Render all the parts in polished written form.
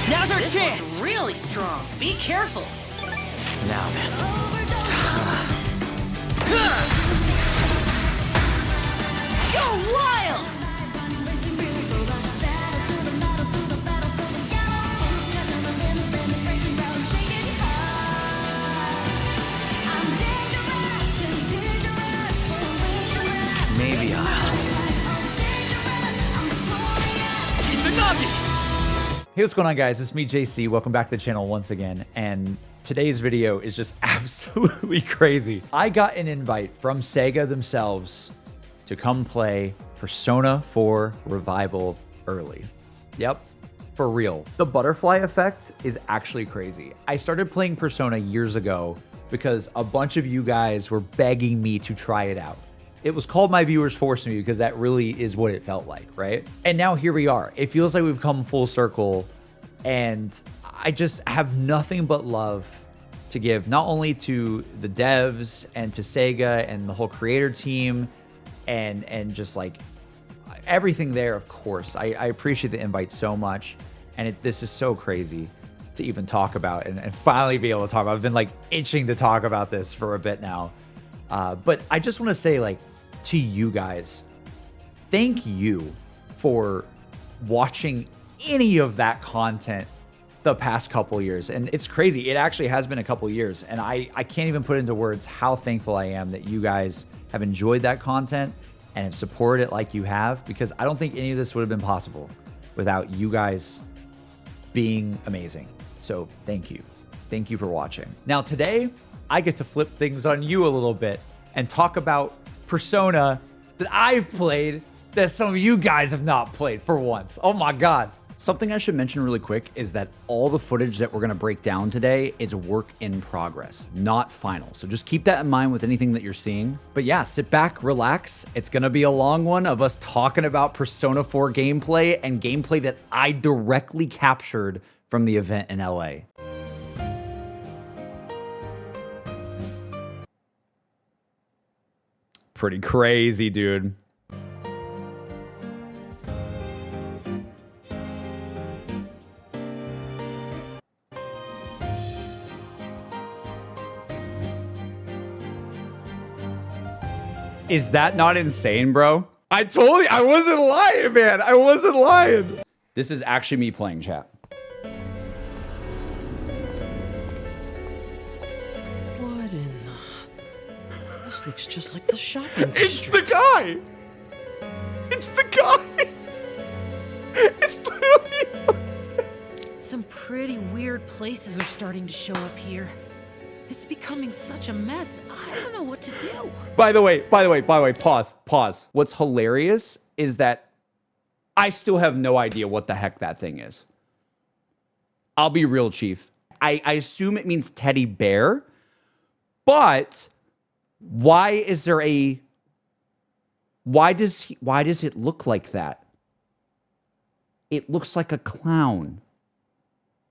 Now's our This chance! one's really strong. Be careful. Now then. Go wild! Maybe Hey, what's going on, guys? It's me, JC. Welcome back to the channel once again. And today's video is just absolutely crazy. I got an invite from Sega themselves to come play Persona 4 Revival early. Yep, for real. The butterfly effect is actually crazy. I started playing Persona years ago because a bunch of you guys were begging me to try it out. It was called My Viewers Forced Me because that really is what it felt like, right? And now here we are. It feels like we've come full circle, and I just have nothing but love to give, not only to the devs and to Sega and the whole creator team and just like everything there, of course. I appreciate the invite so much, and this is so crazy to even talk about and finally be able to talk about. I've been like itching to talk about this for a bit now. But I just want to say, like, to you guys, thank you for watching any of that content the past couple years. And it's crazy. It actually has been a couple years. And I can't even put into words how thankful I am that you guys have enjoyed that content and have supported it like you have, because I don't think any of this would have been possible without you guys being amazing. So thank you. Thank you for watching. Now today, I get to flip things on you a little bit and talk about Persona that I've played that some of you guys have not played for once. Oh my God. Something I should mention really quick is that all the footage that we're gonna break down today is work in progress, not final. So just keep that in mind with anything that you're seeing. But yeah, sit back, relax. It's gonna be a long one of us talking about Persona 4 gameplay and gameplay that I directly captured from the event in LA. Pretty crazy, dude. Is that not insane, bro? I told you, I wasn't lying, man. I wasn't lying. This is actually me playing, chat. What in the... This looks just like the shopping district. It's the guy. It's the guy. It's literally... Some pretty weird places are starting to show up here. It's becoming such a mess. I don't know what to do. By the way, pause. What's hilarious is that I still have no idea what the heck that thing is. I'll be real, Chief. I assume it means teddy bear, but why is there a... Why does it look like that? It looks like a clown.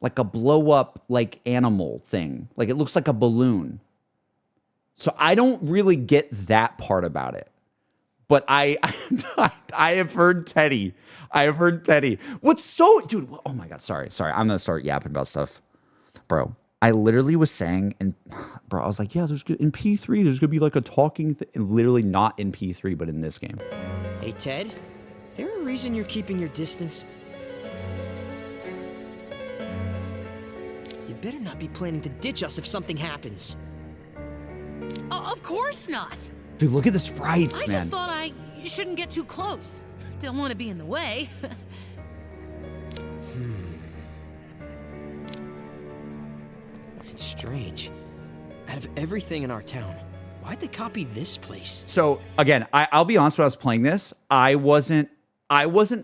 Like a blow up like animal thing. Like it looks like a balloon. So I don't really get that part about it. But I have heard Teddy. I have heard Teddy. What's so, dude, oh my God, sorry. I'm gonna start yapping about stuff. Bro, I literally was saying, and bro, I was like, yeah, in P3, there's gonna be like a talking thing. Literally not in P3, but in this game. Hey, Ted, there a reason you're keeping your distance? You better not be planning to ditch us if something happens. Of course not. Dude, look at the sprites, I man. just thought I shouldn't get too close. Don't want to be in the way. It's strange. Out of everything in our town, why'd they copy this place? So again, I'll be honest, when I was playing this, I wasn't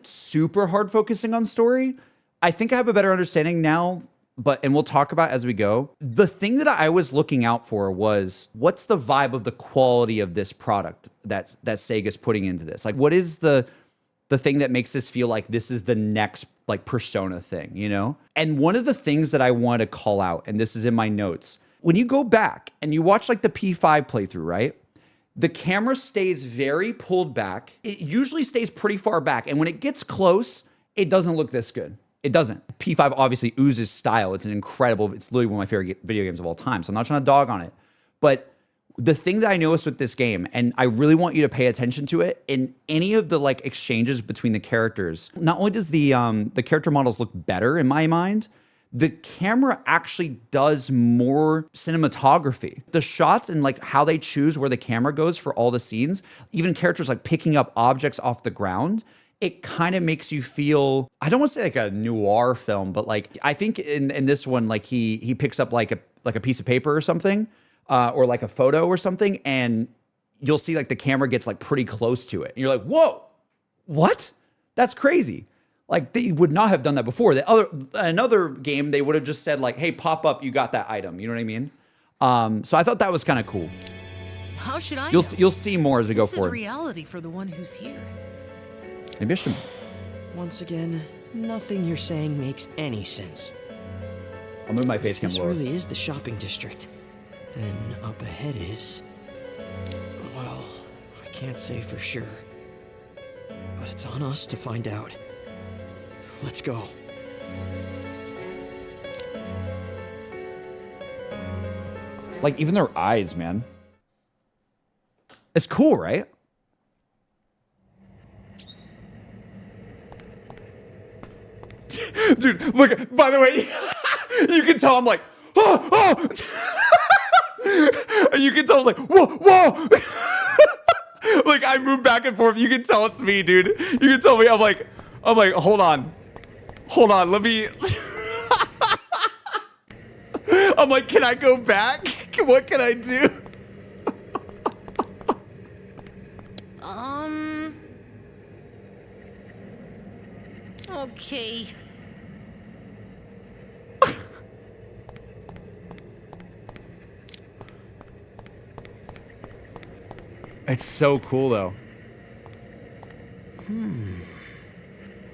super hard focusing on story. I think I have a better understanding now, and we'll talk about as we go. The thing that I was looking out for was, what's the vibe of the quality of this product that Sega's putting into this? Like, what is the thing that makes this feel like this is the next like Persona thing, you know? And one of the things that I want to call out, and this is in my notes, when you go back and you watch like the P5 playthrough, right? The camera stays very pulled back. It usually stays pretty far back. And when it gets close, it doesn't look this good. It doesn't. P5 obviously oozes style. It's it's literally one of my favorite video games of all time. So I'm not trying to dog on it. But the thing that I noticed with this game, and I really want you to pay attention to it, in any of the like exchanges between the characters, not only does the character models look better in my mind, the camera actually does more cinematography. The shots and like how they choose where the camera goes for all the scenes, even characters like picking up objects off the ground, it kind of makes you feel, I don't want to say like a noir film, but like I think in this one, like he picks up like a piece of paper or something, or like a photo or something, and you'll see like the camera gets like pretty close to it. And you're like, whoa, what? That's crazy. Like they would not have done that before. Another game, they would have just said like, hey, pop up, you got that item. You know what I mean? So I thought that was kind of cool. How should I You'll know? see more as we go forward. This is reality for the one who's here. Maybe I should. Once again, nothing you're saying makes any sense. I'll move my face cam This lower. really is the shopping district. Then up ahead is... well, I can't say for sure. But it's on us to find out. Let's go. Like even their eyes, man. It's cool, right? Dude, look, by the way, you can tell I'm like, oh. You can tell I was like, whoa. Like I move back and forth. You can tell it's me, dude. You can tell me. I'm like, hold on, let me. I'm like, can I go back? What can I do? Okay. It's so cool though.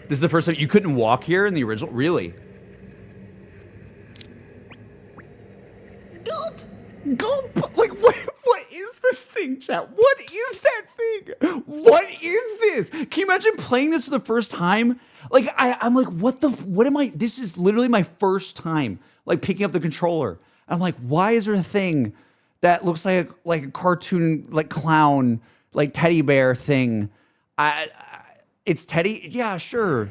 This is the first time you couldn't walk here in the original? Really? Gulp! Gulp! Like, what is this thing, chat? What is that thing? What is this? Can you imagine playing this for the first time? Like, I'm like, what am I? This is literally my first time, like, picking up the controller. I'm like, why is there a thing that looks like a cartoon, like, clown, like, teddy bear thing? It's Teddy? Yeah, sure.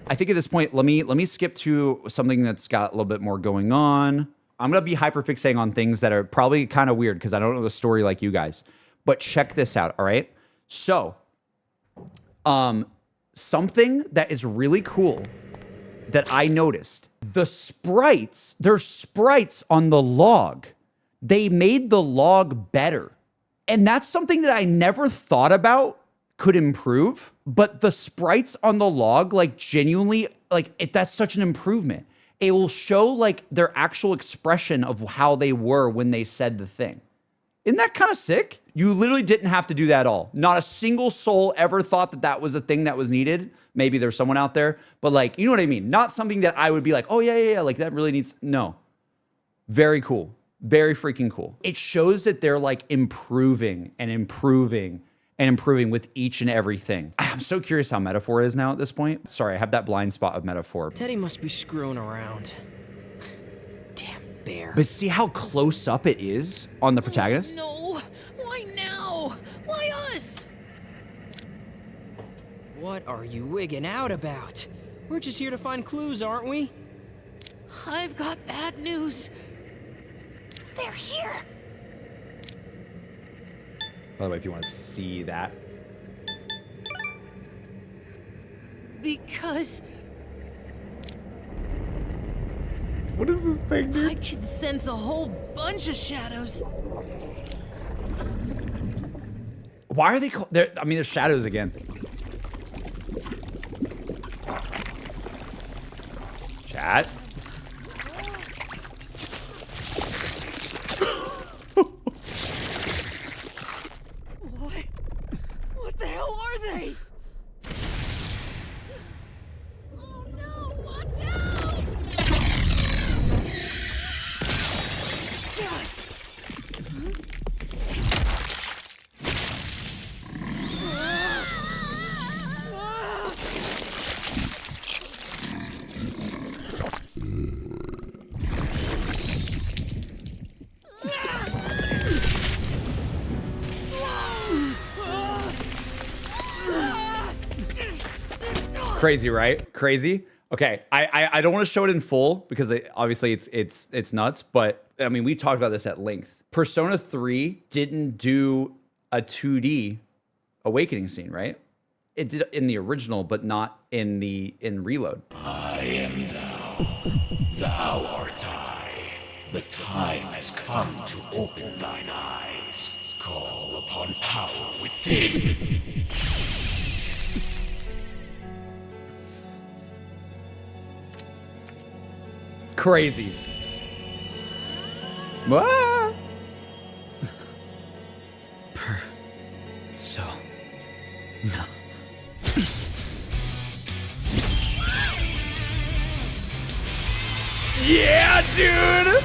I think at this point, let me skip to something that's got a little bit more going on. I'm going to be hyperfixating on things that are probably kind of weird because I don't know the story like you guys. But check this out, all right? So, something that is really cool that I noticed. There's sprites on the log. They made the log better. And that's something that I never thought about could improve. But the sprites on the log, like genuinely, like that's such an improvement. It will show like their actual expression of how they were when they said the thing. Isn't that kind of sick? You literally didn't have to do that at all. Not a single soul ever thought that that was a thing that was needed. Maybe there's someone out there, but like, you know what I mean? Not something that I would be like, oh yeah, like that really needs, no. Very cool. Very freaking cool. It shows that they're like improving and improving and improving with each and everything. I'm so curious how Metaphor is now at this point. Sorry, I have that blind spot of Metaphor. Teddy must be screwing around. Damn bear. But see how close up it is on the protagonist? No, why now? Why us? What are you wigging out about? We're just here to find clues, aren't we? I've got bad news. They're here. By the way, if you want to see that. Because What is this thing, dude? I can sense a whole bunch of shadows. Why are they called? I mean, there's shadows again. Chat. What the hell are they? Oh no, watch out! Crazy, right? Crazy. Okay, I don't want to show it in full because obviously it's nuts. But I mean, we talked about this at length. Persona 3 didn't do a 2D awakening scene, right? It did in the original, but not in Reload. I am thou art I. The time has come to open thine eyes. Call upon power within. Crazy. Ah! So, no. Yeah, dude!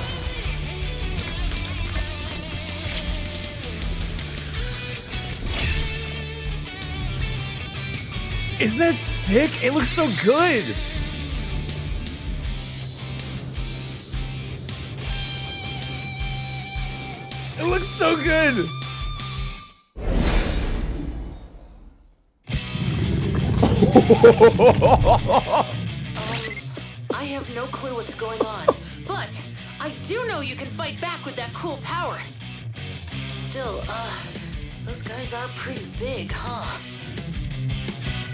Isn't that sick? It looks so good. It looks so good. I have no clue what's going on, but I do know you can fight back with that cool power. Still, those guys are pretty big, huh?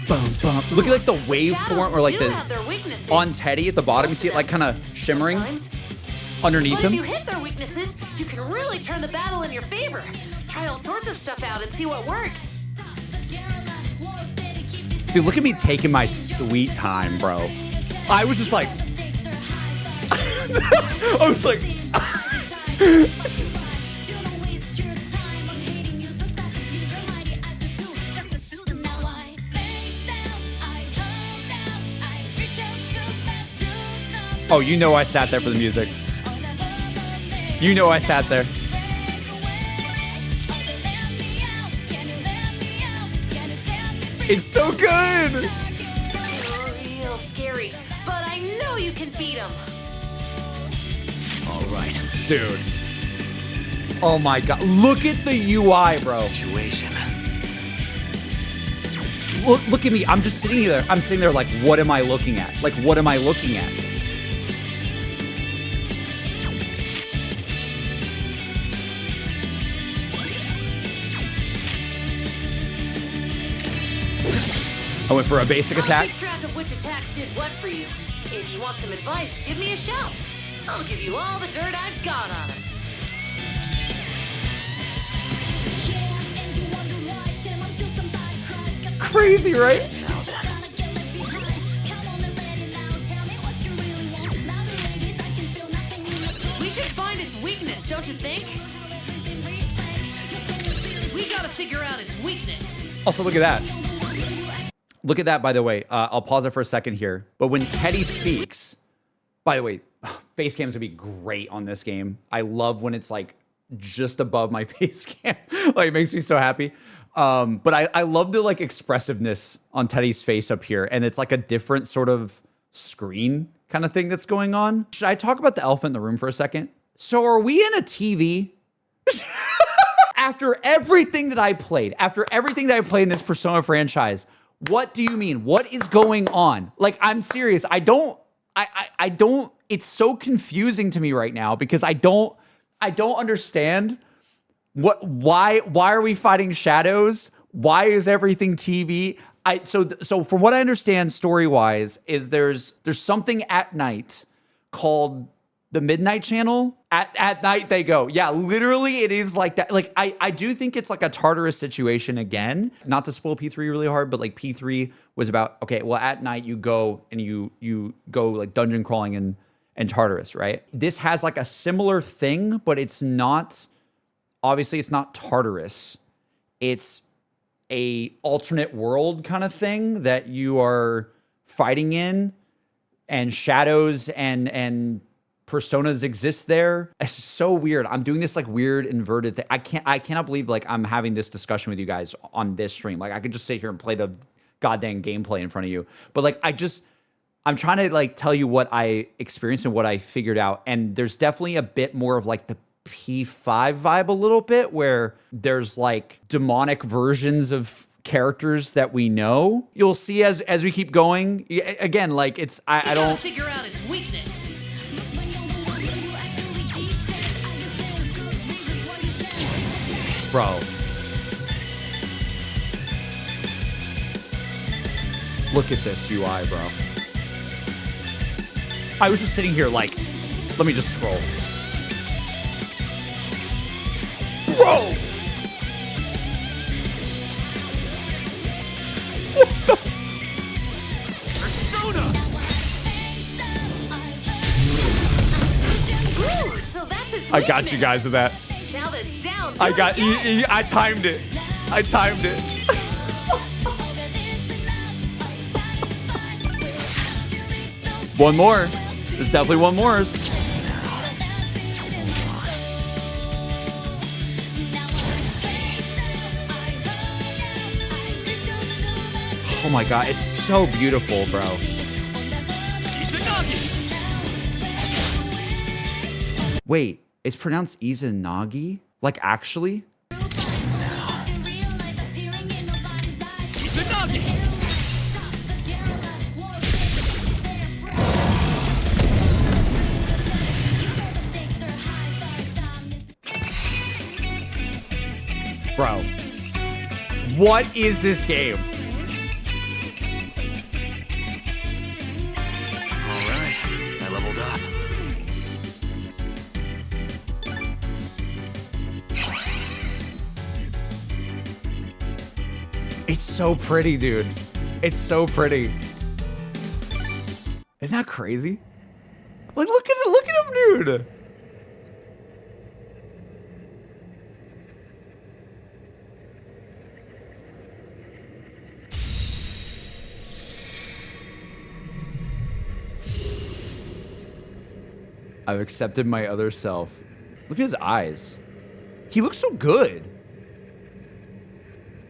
Bum, bum. Look at like the waveform or like Shadows do have their weaknesses. on Teddy at the bottom. You see it like kind of shimmering Sometimes. underneath But if him. you hit their weaknesses, you can really turn the battle in your favor. Try all sorts of stuff out and see what works. Dude, look at me taking my sweet time, bro. I was just like, I was like, oh, you know I sat there for the music. You know I sat there. It's so good. Real scary, but I know you can beat them. All right. Dude. Oh my God. Look at the UI, bro. Situation. Look at me. I'm just sitting there. I'm sitting there like, what am I looking at? Like, what am I looking at? I went for a basic I attack. keep track of which attacks did what for you. If you want some advice, give me a shout. I'll give you all the dirt I've got on it. Crazy, right? Now then. We should find its weakness, don't you think? We gotta figure out its weakness. Also, look at that. Look at that, by the way. I'll pause it for a second here. But when Teddy speaks, by the way, face cams would be great on this game. I love when it's like just above my face cam. Like, it makes me so happy. But I love the like expressiveness on Teddy's face up here. And it's like a different sort of screen kind of thing that's going on. Should I talk about the elephant in the room for a second? So are we in a TV? After everything that I played in this Persona franchise, what do you mean? What is going on? Like, I'm serious. I don't, it's so confusing to me right now because I don't understand why are we fighting shadows? Why is everything TV? So from what I understand story-wise is there's something at night called the Midnight Channel. At night they go. Yeah, literally it is like that. Like I do think it's like a Tartarus situation again. Not to spoil P3 really hard, but like P3 was about, okay, well at night you go and you go like dungeon crawling in Tartarus, right? This has like a similar thing, but it's not, obviously it's not Tartarus. It's a alternate world kind of thing that you are fighting in, and shadows and personas exist there. It's so weird. I'm doing this like weird inverted thing. I cannot believe like I'm having this discussion with you guys on this stream. Like I could just sit here and play the goddamn gameplay in front of you. But like I'm trying to like tell you what I experienced and what I figured out. And there's definitely a bit more of like the P5 vibe a little bit, where there's like demonic versions of characters that we know. You'll see as we keep going. Again, like it's I don't figure out his weakness. Bro. Look at this UI, bro. I was just sitting here like, let me just scroll. Bro! What the? Persona! Ooh, so that's his I got you guys with that. Now that's down. I got, I timed it. I timed it. One more. There's definitely one more. Oh my god, it's so beautiful, bro. Wait, it's pronounced Izanagi? Like actually? Bro, what is this game? Alright, I leveled up. It's so pretty, dude. It's so pretty. Isn't that crazy? Like, look at him, dude. I've accepted my other self. Look at his eyes. He looks so good.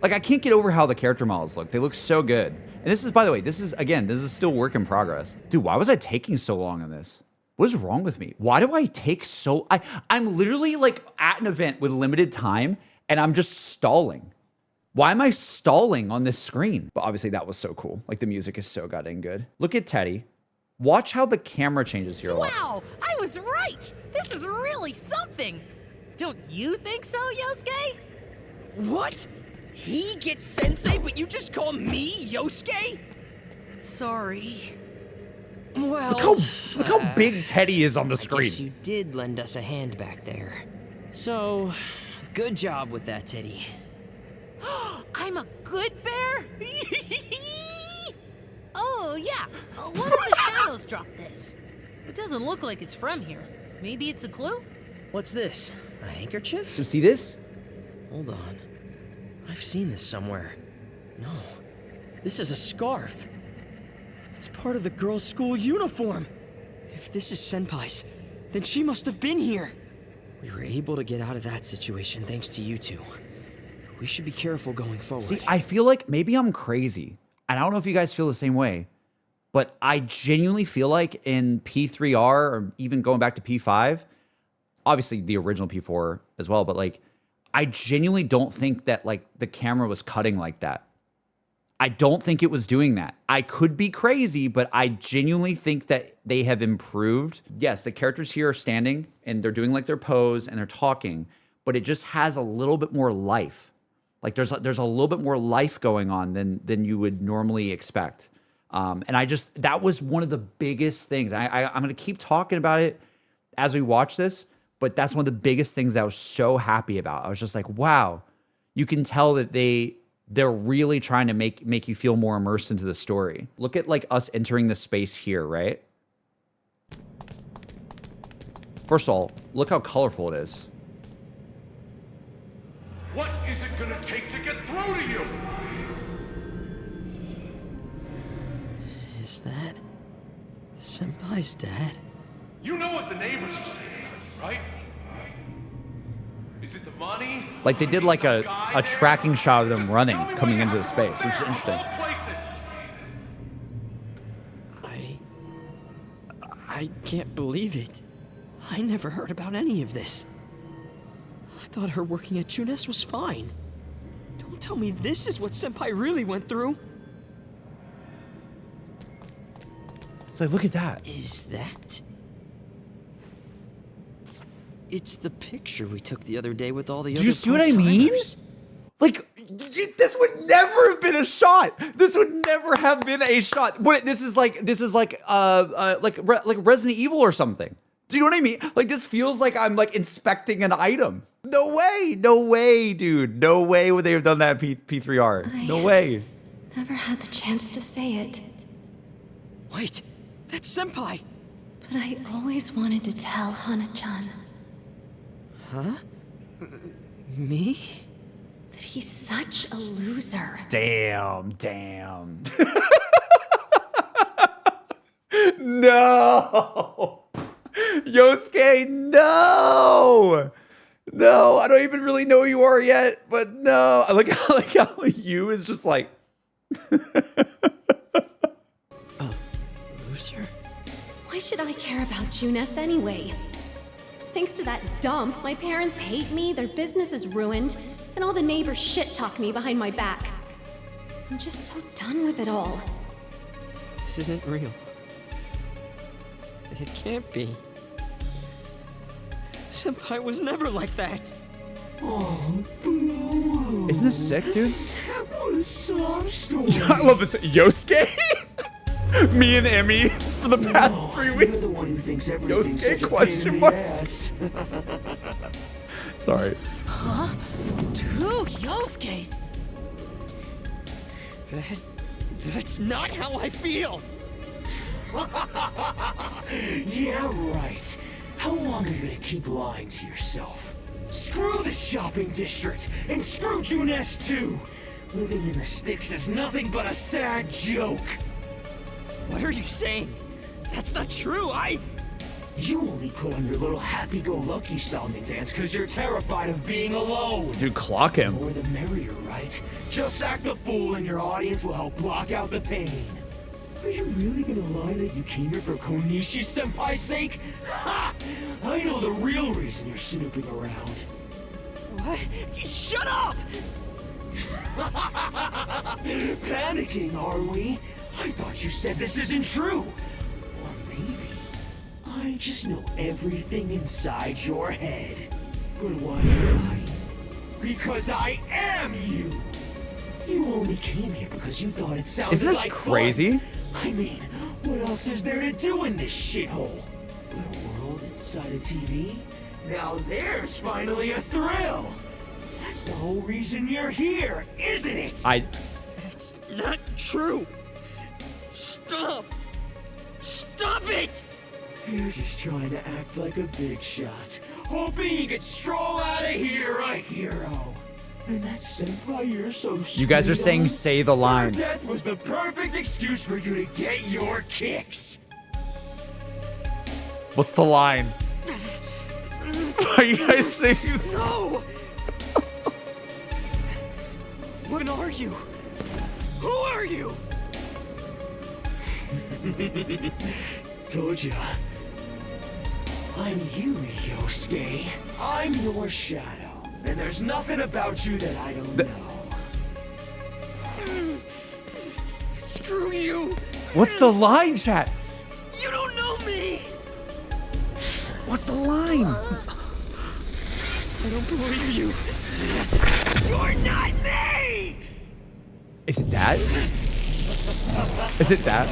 Like, I can't get over how the character models look. They look so good. And this is, by the way, this is still work in progress. Dude, why was I taking so long on this? What is wrong with me? Why do I take so... I'm literally, like, at an event with limited time, and I'm just stalling. Why am I stalling on this screen? But obviously, that was so cool. Like, the music is so goddamn good. Look at Teddy. Watch how the camera changes here. Wow, I was right. This is really something. Don't you think so, Yosuke? What? He gets sensei, but you just call me Yosuke? Sorry. Well, Look how big Teddy is on the I guess screen. you did lend us a hand back there. So, good job with that, Teddy. I'm a good bear? Oh, yeah. One of the shadows dropped this. It doesn't look like it's from here. Maybe it's a clue? What's this? A handkerchief? So see this? Hold on. I've seen this somewhere. No. This is a scarf. It's part of the girls' school uniform. If this is Senpai's, then she must have been here. We were able to get out of that situation thanks to you two. We should be careful going forward. See, I feel like maybe I'm crazy. And I don't know if you guys feel the same way, but I genuinely feel like in P3R or even going back to P5, obviously the original P4 as well, but like, I genuinely don't think that like the camera was cutting like that. I don't think it was doing that. I could be crazy, but I genuinely think that they have improved. Yes, the characters here are standing and they're doing like their pose and they're talking, but it just has a little bit more life. Like there's a little bit more life going on than you would normally expect. And that was one of the biggest things. I'm going to keep talking about it as we watch this, but that's one of the biggest things that I was so happy about. I was just like, wow, you can tell that they're really trying to make you feel more immersed into the story. Look at like us entering the space here, right? First of all, look how colorful it is. What is it gonna take to get through to you? Is that Senpai's dad? You know what the neighbors are saying, right? Is it the money? Like they did like a tracking shot of them running, coming into the space, which is interesting. I can't believe it. I never heard about any of this. I thought her working at Junes was fine. Don't tell me this is what Senpai really went through? It's like, look at that. Is that? It's the picture we took the other day with all the other Do you see what I mean? part-timers. Like, this would never have been a shot. This would never have been a shot. What this is like Resident Evil or something. Do you know what I mean? Like, this feels like I'm like inspecting an item. No way, dude. No way would they have done that in P3R. No way. Never had the chance to say it, Wait, that's Senpai. but I always wanted to tell Hana-chan Huh? Me? that he's such a loser. Damn. No. Yosuke, no. No, I don't even really know who you are yet, but no. I like how you is just like Loser? Why should I care about Juness anyway? Thanks to that dump, my parents hate me, their business is ruined, and all the neighbors shit-talk me behind my back. I'm just so done with it all. This isn't real. It can't be. Senpai was never like that. Isn't this sick, dude? What a sob story. I love this. Yosuke? Me and Emmy for the past 3 You're weeks. the one who thinks everything's Yosuke such a question pain in mark. the ass. Sorry. Huh? 2 Yosuke's? That's not how I feel. Yeah, right. How long are you gonna keep lying to yourself? Screw the shopping district, and screw Juness too. Living in the sticks is nothing but a sad joke. What are you saying? That's not true. You only put on your little happy-go-lucky song and dance because you're terrified of being alone. Dude, clock him. More the merrier, right? Just act the fool and your audience will help block out the pain. Are you really gonna lie that you came here for Konishi Senpai's sake? Ha! I know the real reason you're snooping around. What? Shut up! Panicking, are we? I thought you said this isn't true. Or maybe I just know everything inside your head. But why lie? Because I am you! You only came here because you thought it sounded Isn't this like crazy? fun. I mean, what else is there to do in this shithole? Little world inside a TV? Now there's finally a thrill! That's the whole reason you're here, isn't it? That's not true. Stop! Stop it! You're just trying to act like a big shot, hoping you could stroll out of here a hero. And that senpai you're so You guys are sweet saying on, say the line. Your death was the perfect excuse for you to get your kicks. What's the line? Why are you guys saying so? No! What are you? Who are you? Told ya. I'm you, Yosuke. I'm your shadow. And there's nothing about you that I don't know. Screw you! What's the line, chat? You don't know me! What's the line? I don't believe you. You're not me! Is it that? Is it that?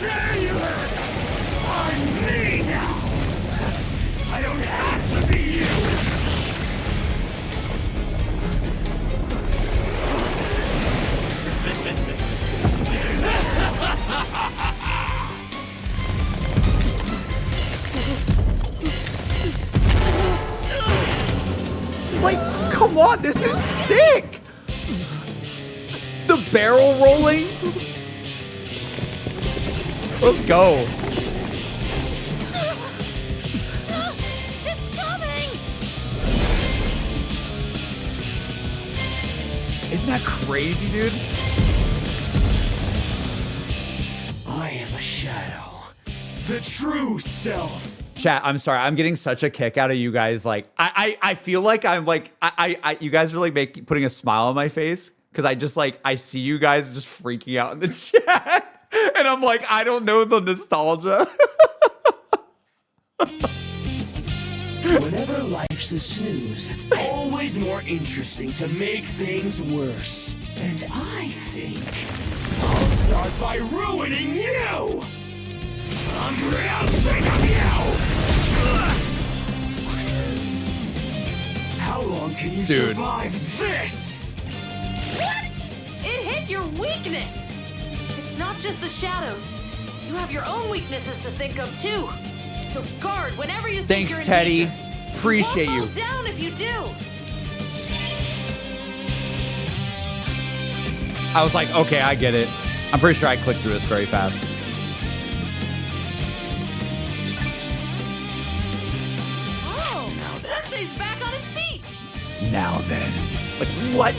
There you have it! I'm me now! I don't have to be you! Like, come on, this is sick! The barrel rolling? Let's go. It's coming! Isn't that crazy, dude? I am a shadow. The true self. Chat, I'm sorry. I'm getting such a kick out of you guys. Like, I feel like I'm like, you guys are like putting a smile on my face because I just like, I see you guys just freaking out in the chat. And I'm like, I don't know the nostalgia. Whenever life's a snooze, it's always more interesting to make things worse. And I think I'll start by ruining you! I'm real sick of you! How long can you Dude. survive this? What? It hit your weakness! It's not just the shadows. You have your own weaknesses to think of, too. So guard whenever you think Thanks, you're in Teddy. danger. Appreciate you. Won't fall down if you do. I was like, okay, I get it. I'm pretty sure I clicked through this very fast. Oh, Sensei's back on his feet. Now then. Like, what?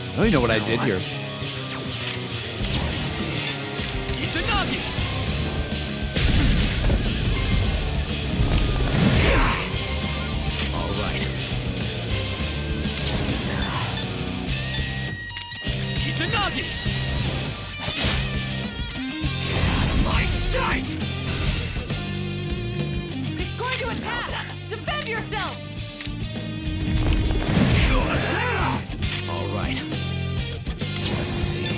I don't even know what I did here. Alright. Izanagi! My sight! It's going to attack. Defend yourself. Alright. Let's see.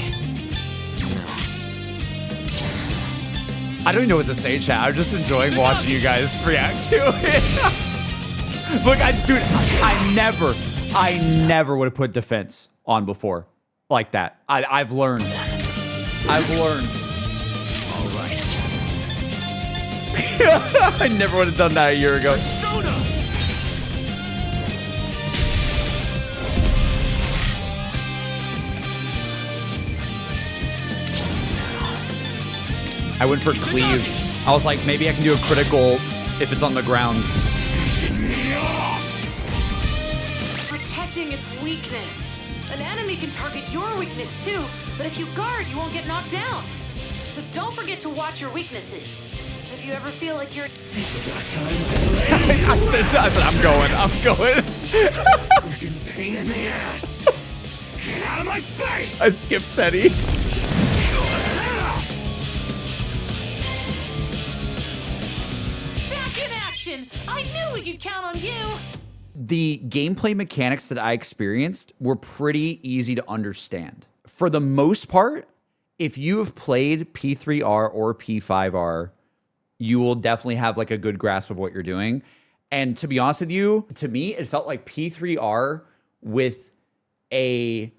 I don't even know what to say, chat. I'm just enjoying watching you guys react to it. Look, dude, I never would have put defense on before like that. I've learned. I've learned. Alright. I never would have done that a year ago. Soda! I went for cleave. I was like, maybe I can do a critical if it's on the ground. Protecting its weakness. An enemy can target your weakness too, but if you guard, you won't get knocked down. So don't forget to watch your weaknesses. If you ever feel like you're... I said, I'm going. Freaking pain in the ass! Get out of my face! I skipped Teddy. Back in action! I knew we could count on you! The gameplay mechanics that I experienced were pretty easy to understand. For the most part, if you have played P3R or P5R, you will definitely have like a good grasp of what you're doing. And to be honest with you, to me, it felt like P3R with a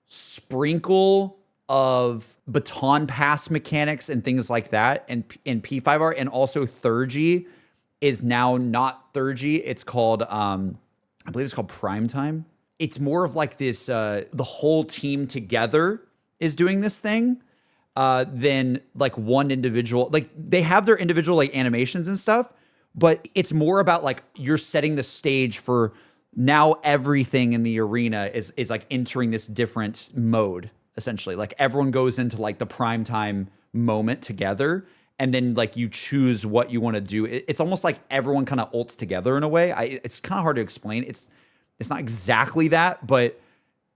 sprinkle of baton pass mechanics and things like that. And in P5R, and also Thurgy is now not Thurgy. It's called, I believe it's called Primetime. It's more of like this, the whole team together is doing this thing than like one individual. Like they have their individual like animations and stuff, but it's more about like you're setting the stage for now everything in the arena is like entering this different mode, essentially. Like everyone goes into like the primetime moment together, and then like you choose what you want to do. It's almost like everyone kind of ults together in a way. It's kind of hard to explain. It's not exactly that, but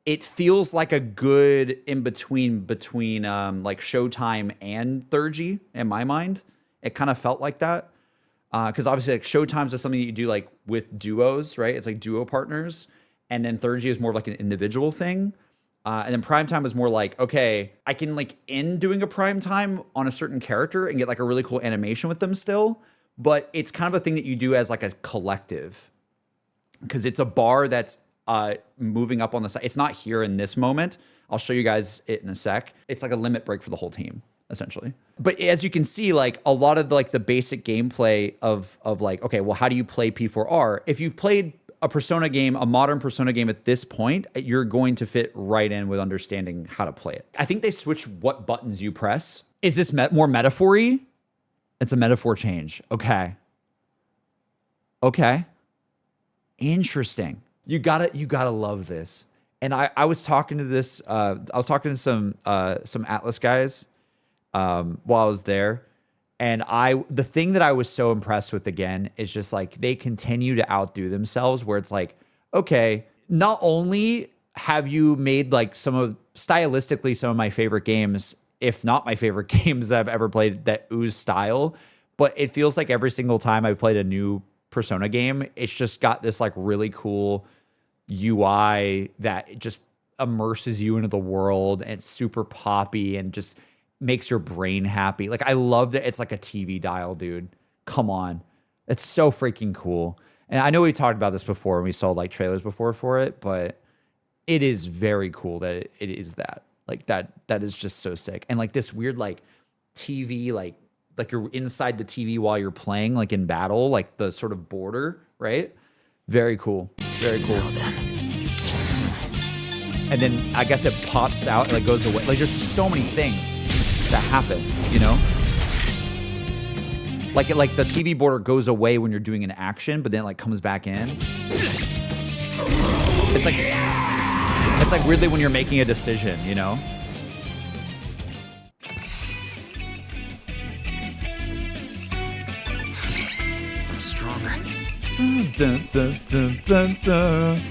it feels like a good in between like Showtime and Thurgy in my mind. It kind of felt like that. Because obviously like Showtime's is something that you do like with duos, right? It's like duo partners. And then Thurgy is more of like an individual thing. And then Primetime is more like, okay, I can like end doing a Primetime on a certain character and get like a really cool animation with them still. But it's kind of a thing that you do as like a collective. Because it's a bar that's moving up on the side. It's not here in this moment. I'll show you guys it in a sec. It's like a limit break for the whole team, essentially. But as you can see, like a lot of like the basic gameplay of like, okay, well, how do you play P4R? If you've played a Persona game, a modern Persona game at this point, you're going to fit right in with understanding how to play it. I think they switched what buttons you press. Is this more metaphor-y? It's a metaphor change. Okay. Okay. Interesting. You gotta love this. And I was talking to this, I was talking to some Atlas guys while I was there. And the thing that I was so impressed with again is just like they continue to outdo themselves, where it's like, okay, not only have you made like stylistically some of my favorite games, if not my favorite games that I've ever played that ooze style, but it feels like every single time I've played a new Persona game, it's just got this like really cool UI that just immerses you into the world, and it's super poppy and just makes your brain happy. Like, I love that it's like a TV dial, dude. Come on. It's so freaking cool. And I know we talked about this before and we saw like trailers before for it, but it is very cool that it is that. Like that is just so sick. And like this weird like TV, like you're inside the TV while you're playing, like in battle, like the sort of border, right? Very cool. Very cool. And then I guess it pops out and like goes away. Like there's so many things that happen, you know? Like the TV border goes away when you're doing an action, but then it like comes back in. It's like weirdly when you're making a decision, you know? I'm stronger. Dun, dun, dun, dun, dun, dun.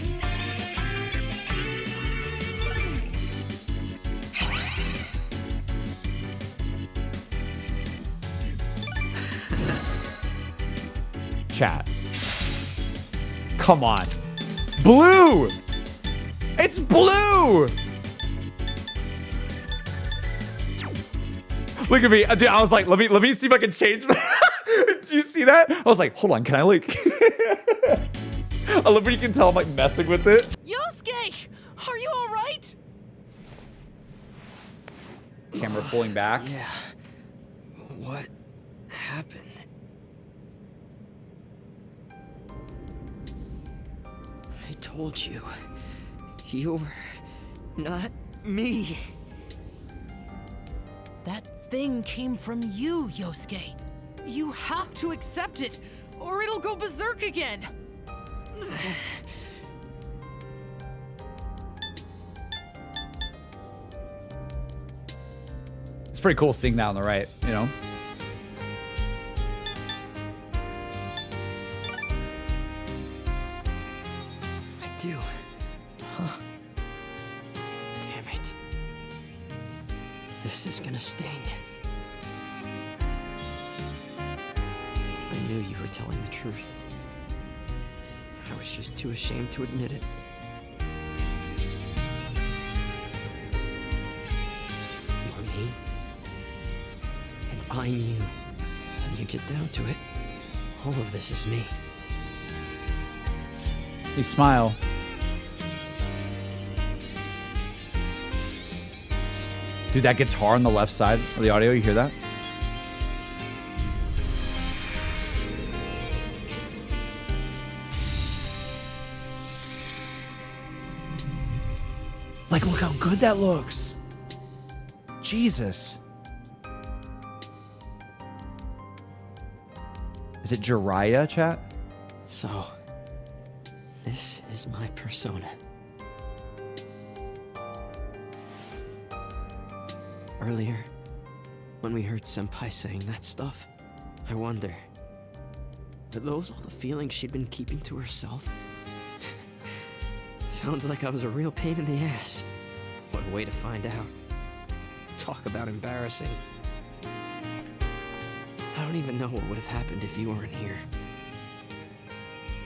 Chat. Come on. Blue! It's blue! Look at me. Dude, I was like, let me see if I can change my Do you see that? I was like, hold on, can I like I love when you can tell I'm like messing with it. Yosuke! Are you alright? Camera pulling back. Yeah. What happened? I told you. You're not me. That thing came from you, Yosuke. You have to accept it, or it'll go berserk again. It's pretty cool seeing that on the right, you know? I do. Huh. Damn it. This is gonna sting. I knew you were telling the truth. I was just too ashamed to admit it. You're me. And I'm you. When you get down to it, all of this is me. You smile. Dude, that guitar on the left side of the audio, you hear that? Like, look how good that looks. Jesus. Is it Jiraiya, chat? So, this is my persona. Earlier, when we heard Senpai saying that stuff, I wonder, are those all the feelings she'd been keeping to herself? Sounds like I was a real pain in the ass. What a way to find out. Talk about embarrassing. I don't even know what would have happened if you weren't here.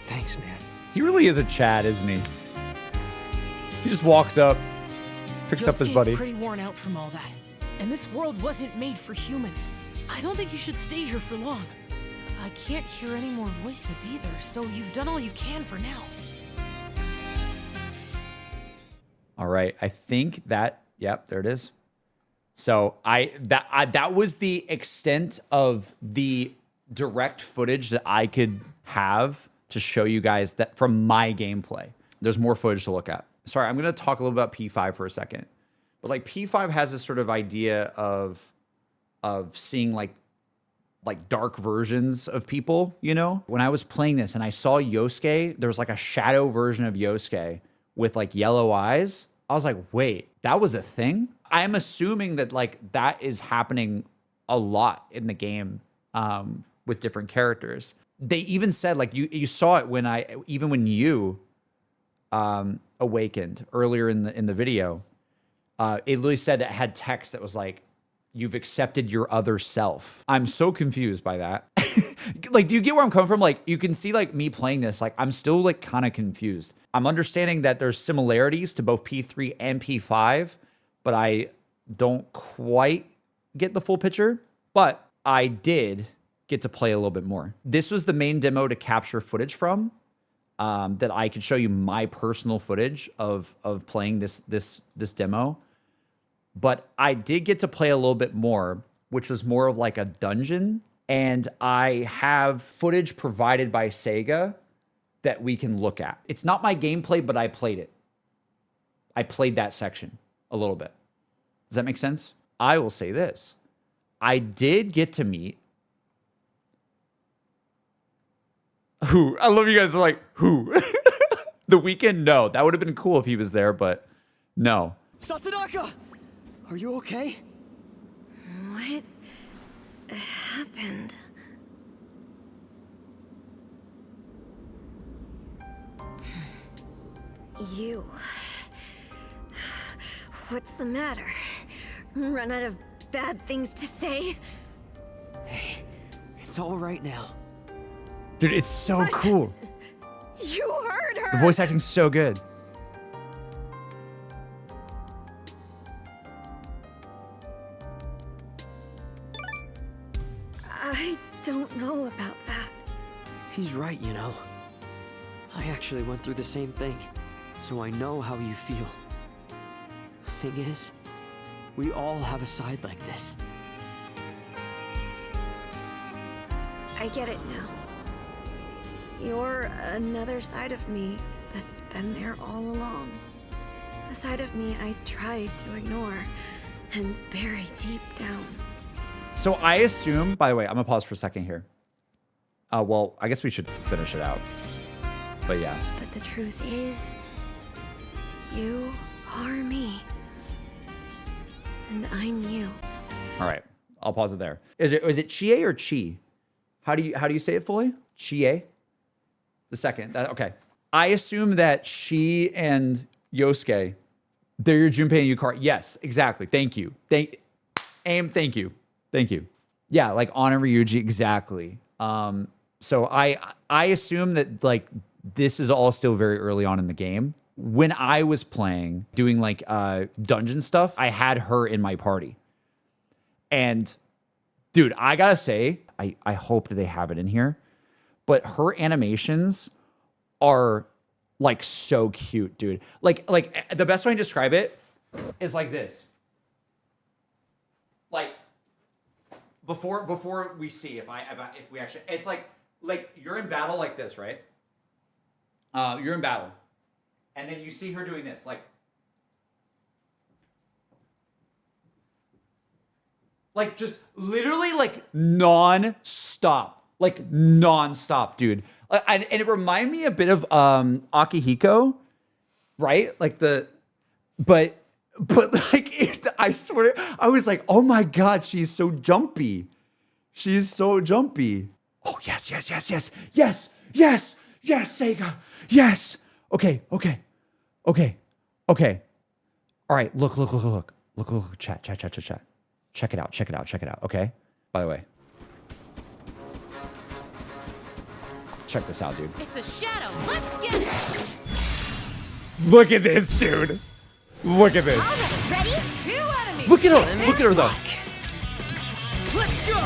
Thanks, man. He really is a Chad, isn't he? He just walks up, picks up his Yosuke's buddy. pretty worn out from all that. And this world wasn't made for humans. I don't think you should stay here for long. I can't hear any more voices either, so you've done all you can for now. All right, I think that, yep, there it is. So that was the extent of the direct footage that I could have to show you guys that from my gameplay. There's more footage to look at. Sorry, I'm gonna talk a little about P5 for a second. But like P5 has this sort of idea of seeing like dark versions of people, you know? When I was playing this and I saw Yosuke, there was like a shadow version of Yosuke with like yellow eyes. I was like, wait, that was a thing? I'm assuming that like that is happening a lot in the game with different characters. They even said like you saw it when when you awakened earlier in the video. It literally said it had text that was like, you've accepted your other self. I'm so confused by that. Like, do you get where I'm coming from? Like, you can see like me playing this, like I'm still like kind of confused. I'm understanding that there's similarities to both P3 and P5, but I don't quite get the full picture. But I did get to play a little bit more. This was the main demo to capture footage from, that I could show you my personal footage of playing this demo. But I did get to play a little bit more, which was more of like a dungeon. And I have footage provided by Sega that we can look at. It's not my gameplay, but I played it. I played that section a little bit. Does that make sense? I will say this. I did get to meet who? I love you guys are like, who? The Weeknd? No, that would have been cool if he was there, but no. Satsunaka! Are you okay? What happened? You. What's the matter? Run out of bad things to say? Hey, it's all right now. Dude, it's so cool. You heard her! The voice acting's so good. I don't know about that. He's right, you know. I actually went through the same thing, so I know how you feel. Thing is, we all have a side like this. I get it now. You're another side of me that's been there all along. A side of me I tried to ignore and bury deep down. So I assume, by the way, I'm gonna pause for a second here. Well, I guess we should finish it out. But yeah. But the truth is, you are me. And I'm you. All right, I'll pause it there. Is it Chie or Chi? How do you say it fully? Chie? The second. Okay. I assume that she and Yosuke, they're your Junpei and Yukari. Yes, exactly. Thank you. Thank you. Thank you. Yeah, like Anna and Ryuji, exactly. So I assume that like this is all still very early on in the game. When I was playing, doing like dungeon stuff, I had her in my party. And dude, I gotta say, I hope that they have it in here, but her animations are like so cute, dude. Like the best way to describe it is like this. Like before we see if we actually, it's like you're in battle like this, right? You're in battle. And then you see her doing this, like just literally like non-stop, dude. And it reminded me a bit of Akihiko, right? Like but like I swear, I was like, oh my God, she's so jumpy. She's so jumpy. Oh yes, Sega, yes. Okay. All right, look, chat. Check it out, okay? By the way. Check this out, dude. It's a shadow. Let's get it. Look at this, dude. Look at this. Ready? 2 enemies. Look at her. Look at her, though. Let's go.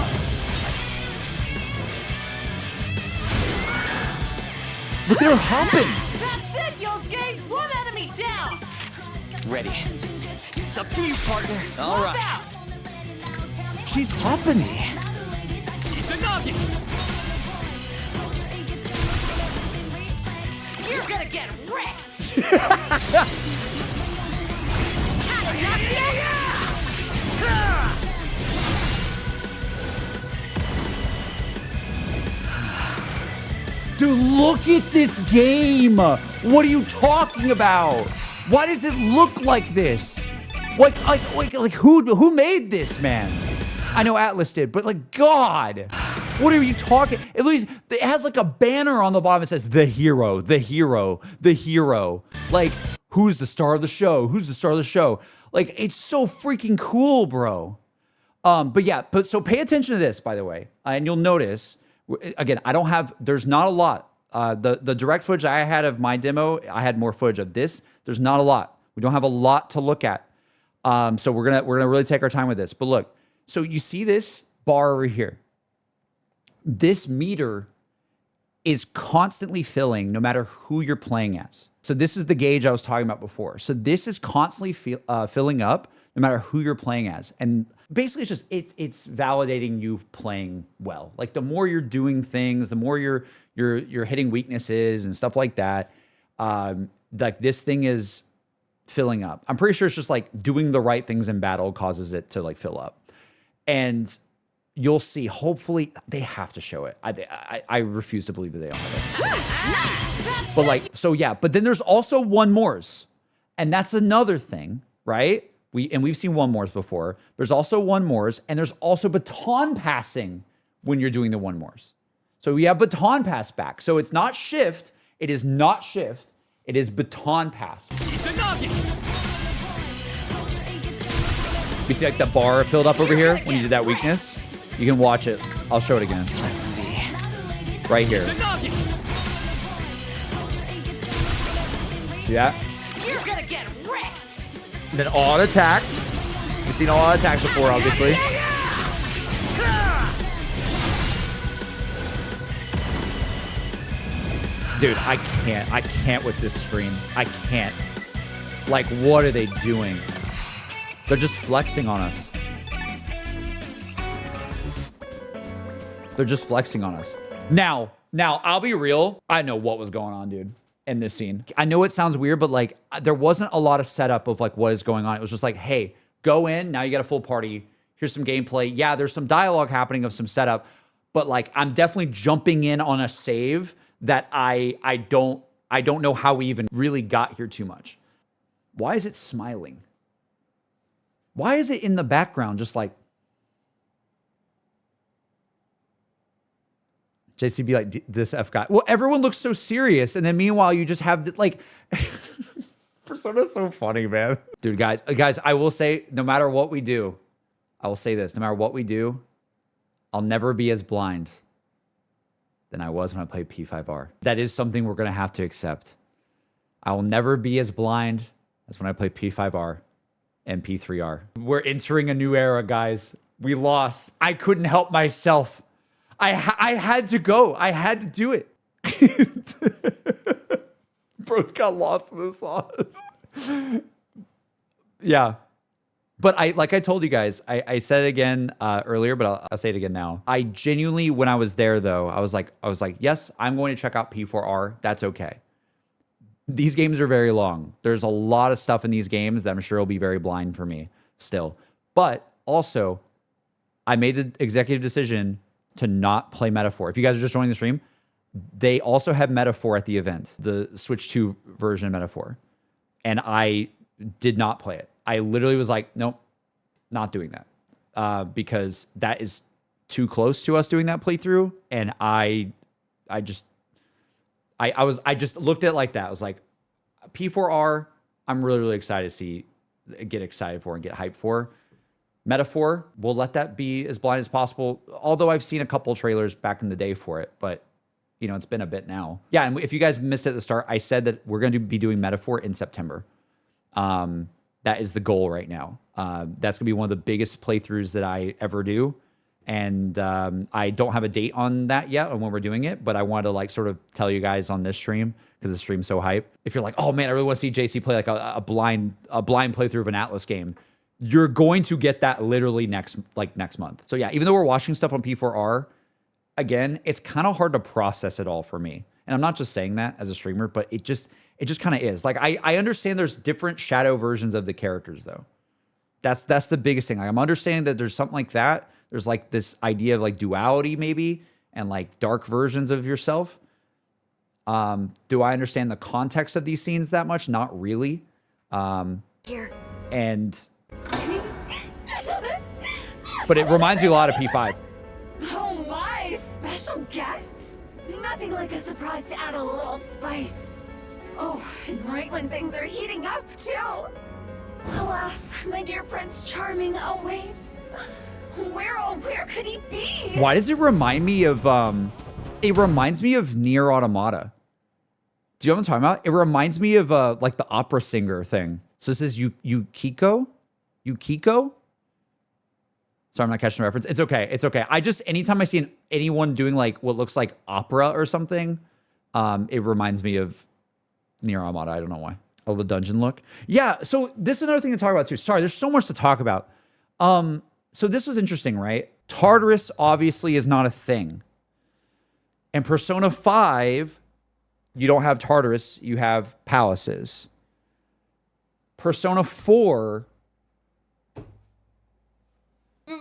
Look at her hopping. That's it, Yosuke. 1 enemy down. Ready. It's up to you, partner. All right. Out. She's hopping. You're gonna get wrecked. Dude, look at this game. What are you talking about? Why does it look like this? Like who made this, man? I know Atlas did, but like, God, what are you talking? At least it has like a banner on the bottom that says the hero, the hero, the hero. Like, who's the star of the show? Who's the star of the show? Like, it's so freaking cool, bro. But yeah, so pay attention to this, by the way. And you'll notice, again, there's not a lot. The direct footage I had of my demo, I had more footage of this. There's not a lot. We don't have a lot to look at. So we're gonna really take our time with this. But look, so you see this bar over here. This meter is constantly filling no matter who you're playing as. So this is the gauge I was talking about before. So this is constantly filling up no matter who you're playing as. And basically it's validating you playing well. Like the more you're doing things, the more you're hitting weaknesses and stuff like that. Like this thing is filling up. I'm pretty sure it's just like doing the right things in battle causes it to like fill up. And you'll see, hopefully they have to show it. I refuse to believe that they don't have it. But like, so yeah, but then there's also one mores. And that's another thing, right? We've seen one mores before. There's also one mores, and there's also baton passing when you're doing the one mores. So we have baton pass back. So it's not shift. It is not shift. It is baton pass. You see like the bar filled up over here when you did that weakness? You can watch it. I'll show it again. Let's see. Right here. See that? You're gonna get wrecked. And then auto attack. You've seen auto attacks before, obviously. Dude, I can't with this screen. I can't. Like, what are they doing? They're just flexing on us. They're just flexing on us. Now, I'll be real. I know what was going on, dude, in this scene. I know it sounds weird, but like, there wasn't a lot of setup of like what is going on. It was just like, hey, go in. Now you got a full party. Here's some gameplay. Yeah, there's some dialogue happening of some setup, but like, I'm definitely jumping in on a save that I don't know how we even really got here too much. Why is it smiling? Why is it in the background just like... JC be like, this F guy. Well, everyone looks so serious, and then meanwhile, you just have, like... Persona's so funny, man. Dude, guys, I will say, no matter what we do, I will say this, no matter what we do, I'll never be as blind than I was when I played P5R. That is something we're going to have to accept. I will never be as blind as when I played P5R and P3R. We're entering a new era, guys. We lost. I couldn't help myself. I had to go. I had to do it. Bro got lost in the sauce. Yeah. But like I told you guys, I said it again earlier, but I'll say it again now. I genuinely, when I was there though, I was like, yes, I'm going to check out P4R. That's okay. These games are very long. There's a lot of stuff in these games that I'm sure will be very blind for me still. But also, I made the executive decision to not play Metaphor. If you guys are just joining the stream, they also have Metaphor at the event, the Switch 2 version of Metaphor. And I did not play it. I literally was like, nope, not doing that. Because that is too close to us doing that playthrough. And I just looked at it like that. I was like, P4R, I'm really, really excited to get excited for and get hyped for. Metaphor, we'll let that be as blind as possible. Although I've seen a couple trailers back in the day for it, but you know, it's been a bit now. Yeah, and if you guys missed it at the start, I said that we're going to be doing Metaphor in September. That is the goal right now. That's gonna be one of the biggest playthroughs that I ever do. And I don't have a date on that yet on when we're doing it, but I wanted to like sort of tell you guys on this stream because the stream's so hype. If you're like, oh man, I really want to see JC play like a blind playthrough of an Atlas game, you're going to get that literally next month. So yeah, even though we're watching stuff on P4R, again, it's kind of hard to process it all for me. And I'm not just saying that as a streamer, but it just kind of is. Like I understand there's different shadow versions of the characters though. That's the biggest thing. Like, I'm understanding that there's something like that. There's like this idea of like duality maybe and like dark versions of yourself. Do I understand the context of these scenes that much? Not really. Here. But it reminds me a lot of P5. Oh my, special guests? Nothing like a surprise to add a little spice. Oh, and right when things are heating up, too. Alas, my dear Prince Charming awaits. Where, oh, where could he be? Why does it remind me of, it reminds me of Nier Automata. Do you know what I'm talking about? It reminds me of, like the opera singer thing. So it says Yukiko? Sorry, I'm not catching the reference. It's okay. It's okay. Anytime I see anyone doing like what looks like opera or something, it reminds me of Nier Automata. I don't know why. Oh, the dungeon look. Yeah. So this is another thing to talk about too. Sorry, there's so much to talk about. So this was interesting, right? Tartarus obviously is not a thing. In Persona 5, you don't have Tartarus, you have palaces. Persona 4,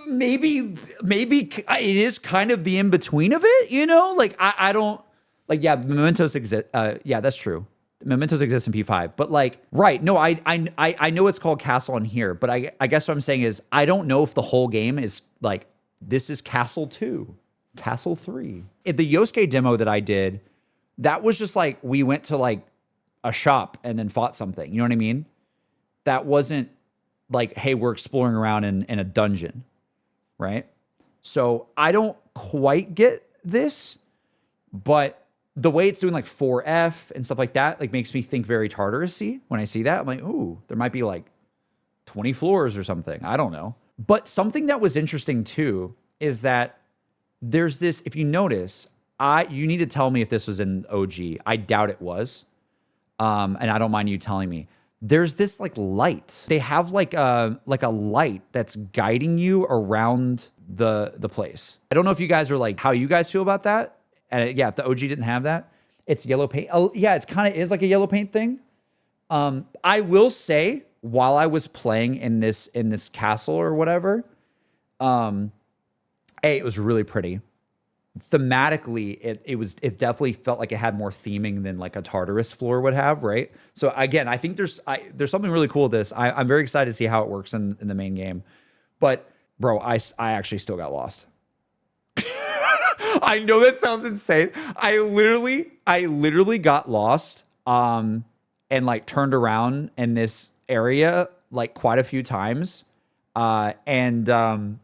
maybe it is kind of the in-between of it, you know? Like, I don't, like, yeah, Mementos exist. Yeah, that's true. Mementos exist in P5, but like, right. No, I know it's called Castle in here, but I guess what I'm saying is I don't know if the whole game is like, this is Castle 2, Castle 3. The Yosuke demo that I did, that was just like, we went to like a shop and then fought something. You know what I mean? That wasn't like, hey, we're exploring around in a dungeon, right? So I don't quite get this, but the way it's doing like 4F and stuff like that, like makes me think very Tartarus-y. When I see that, I'm like, ooh, there might be like 20 floors or something. I don't know. But something that was interesting too is that there's this, if you notice, you need to tell me if this was in OG. I doubt it was. And I don't mind you telling me. There's this like light. They have like a light that's guiding you around the place. I don't know if you guys are like, how you guys feel about that. And yeah, if the OG didn't have that, it's yellow paint. Oh yeah, it's kind of is like a yellow paint thing. I will say, while I was playing in this castle or whatever, it was really pretty. Thematically, it definitely felt like it had more theming than like a Tartarus floor would have, right? So again, I think there's something really cool with this. I'm very excited to see how it works in the main game. But bro, I actually still got lost. I know that sounds insane. I literally got lost and like turned around in this area like quite a few times. I know,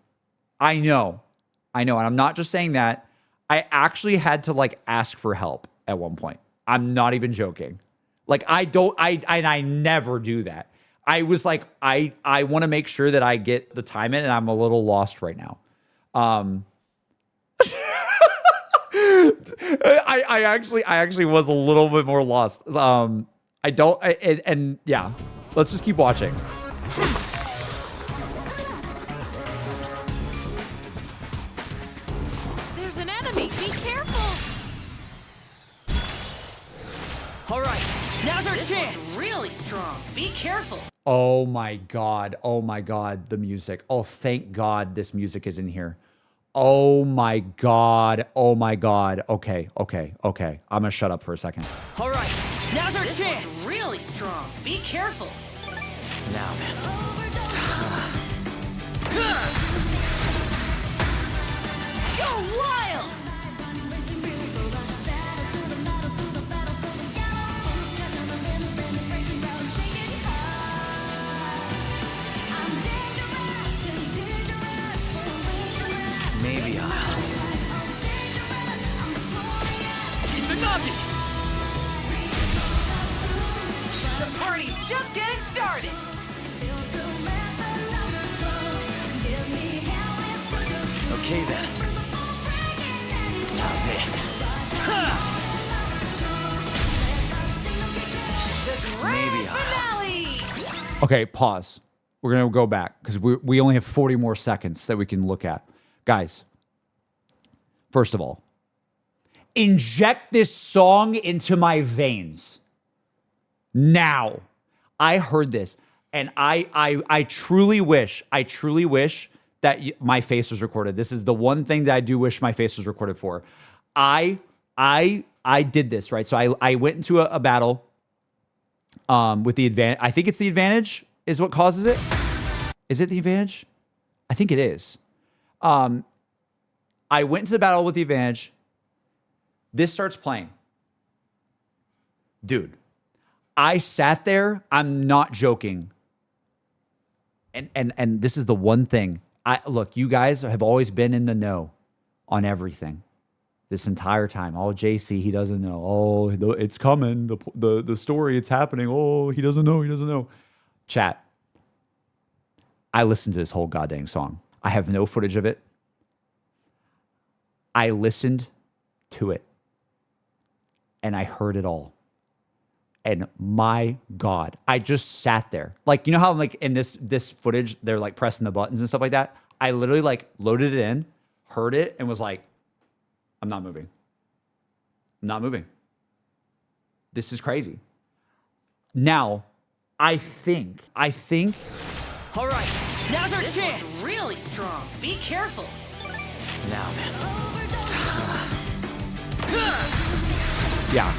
and I'm not just saying that. I actually had to like ask for help at one point. I'm not even joking. Like I never do that. I was like, I want to make sure that I get the time in, and I'm a little lost right now. I actually was a little bit more lost. And yeah, let's just keep watching. There's an enemy. Be careful. All right, now's our This chance. one's really strong. Be careful. Oh my God. Oh my God. The music. Oh, thank God this music is in here. Oh my God. Oh my God. Okay. I'm gonna shut up for a second. All right, now's our This chance. one's really strong. Be careful. Now then. Go wild! Maybe I'll. Keep it knocking. The party's just getting started. Okay then. Now this. The grand Maybe finale! Okay, pause. We're gonna go back because we only have 40 more seconds that we can look at. Guys, first of all, inject this song into my veins. Now. I heard this, and I truly wish that my face was recorded. This is the one thing that I do wish my face was recorded for. I I did this, right? So I went into a battle with the advantage. I think it's the advantage is what causes it. Is it the advantage? I think it is. I went into the battle with the advantage. This starts playing. Dude, I sat there. I'm not joking. And this is the one thing. Look, you guys have always been in the know on everything. This entire time. Oh, JC, he doesn't know. Oh, it's coming. The story, it's happening. Oh, he doesn't know. He doesn't know. Chat. I listened to this whole goddamn song. I have no footage of it. I listened to it. And I heard it all. And my God, I just sat there. Like, you know how like in this footage, they're like pressing the buttons and stuff like that? I literally like loaded it in, heard it, and was like, I'm not moving. I'm not moving. This is crazy. Now, I think. All right, now's our This chance. one's really strong. Be careful. Now then. Yeah.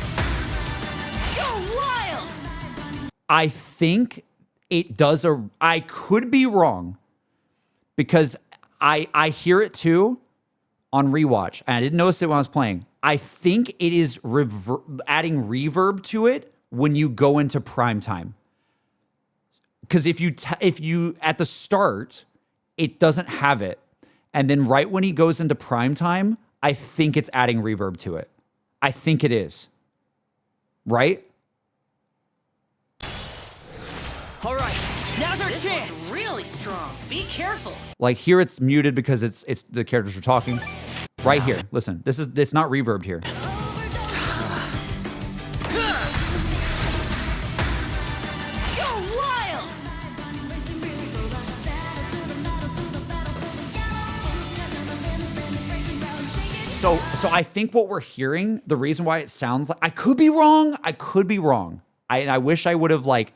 Go wild! I think it does I could be wrong because I hear it too on rewatch and I didn't notice it when I was playing. I think it is adding reverb to it when you go into prime time. Because if you at the start, it doesn't have it. And then right when he goes into prime time, I think it's adding reverb to it. I think it is. Right? All right, now's our This chance. one's really strong. Be careful. Like here it's muted because it's the characters are talking. Right here. Listen, it's not reverbed here. Go wild! So I think what we're hearing, the reason why it sounds like I could be wrong. I wish I would have like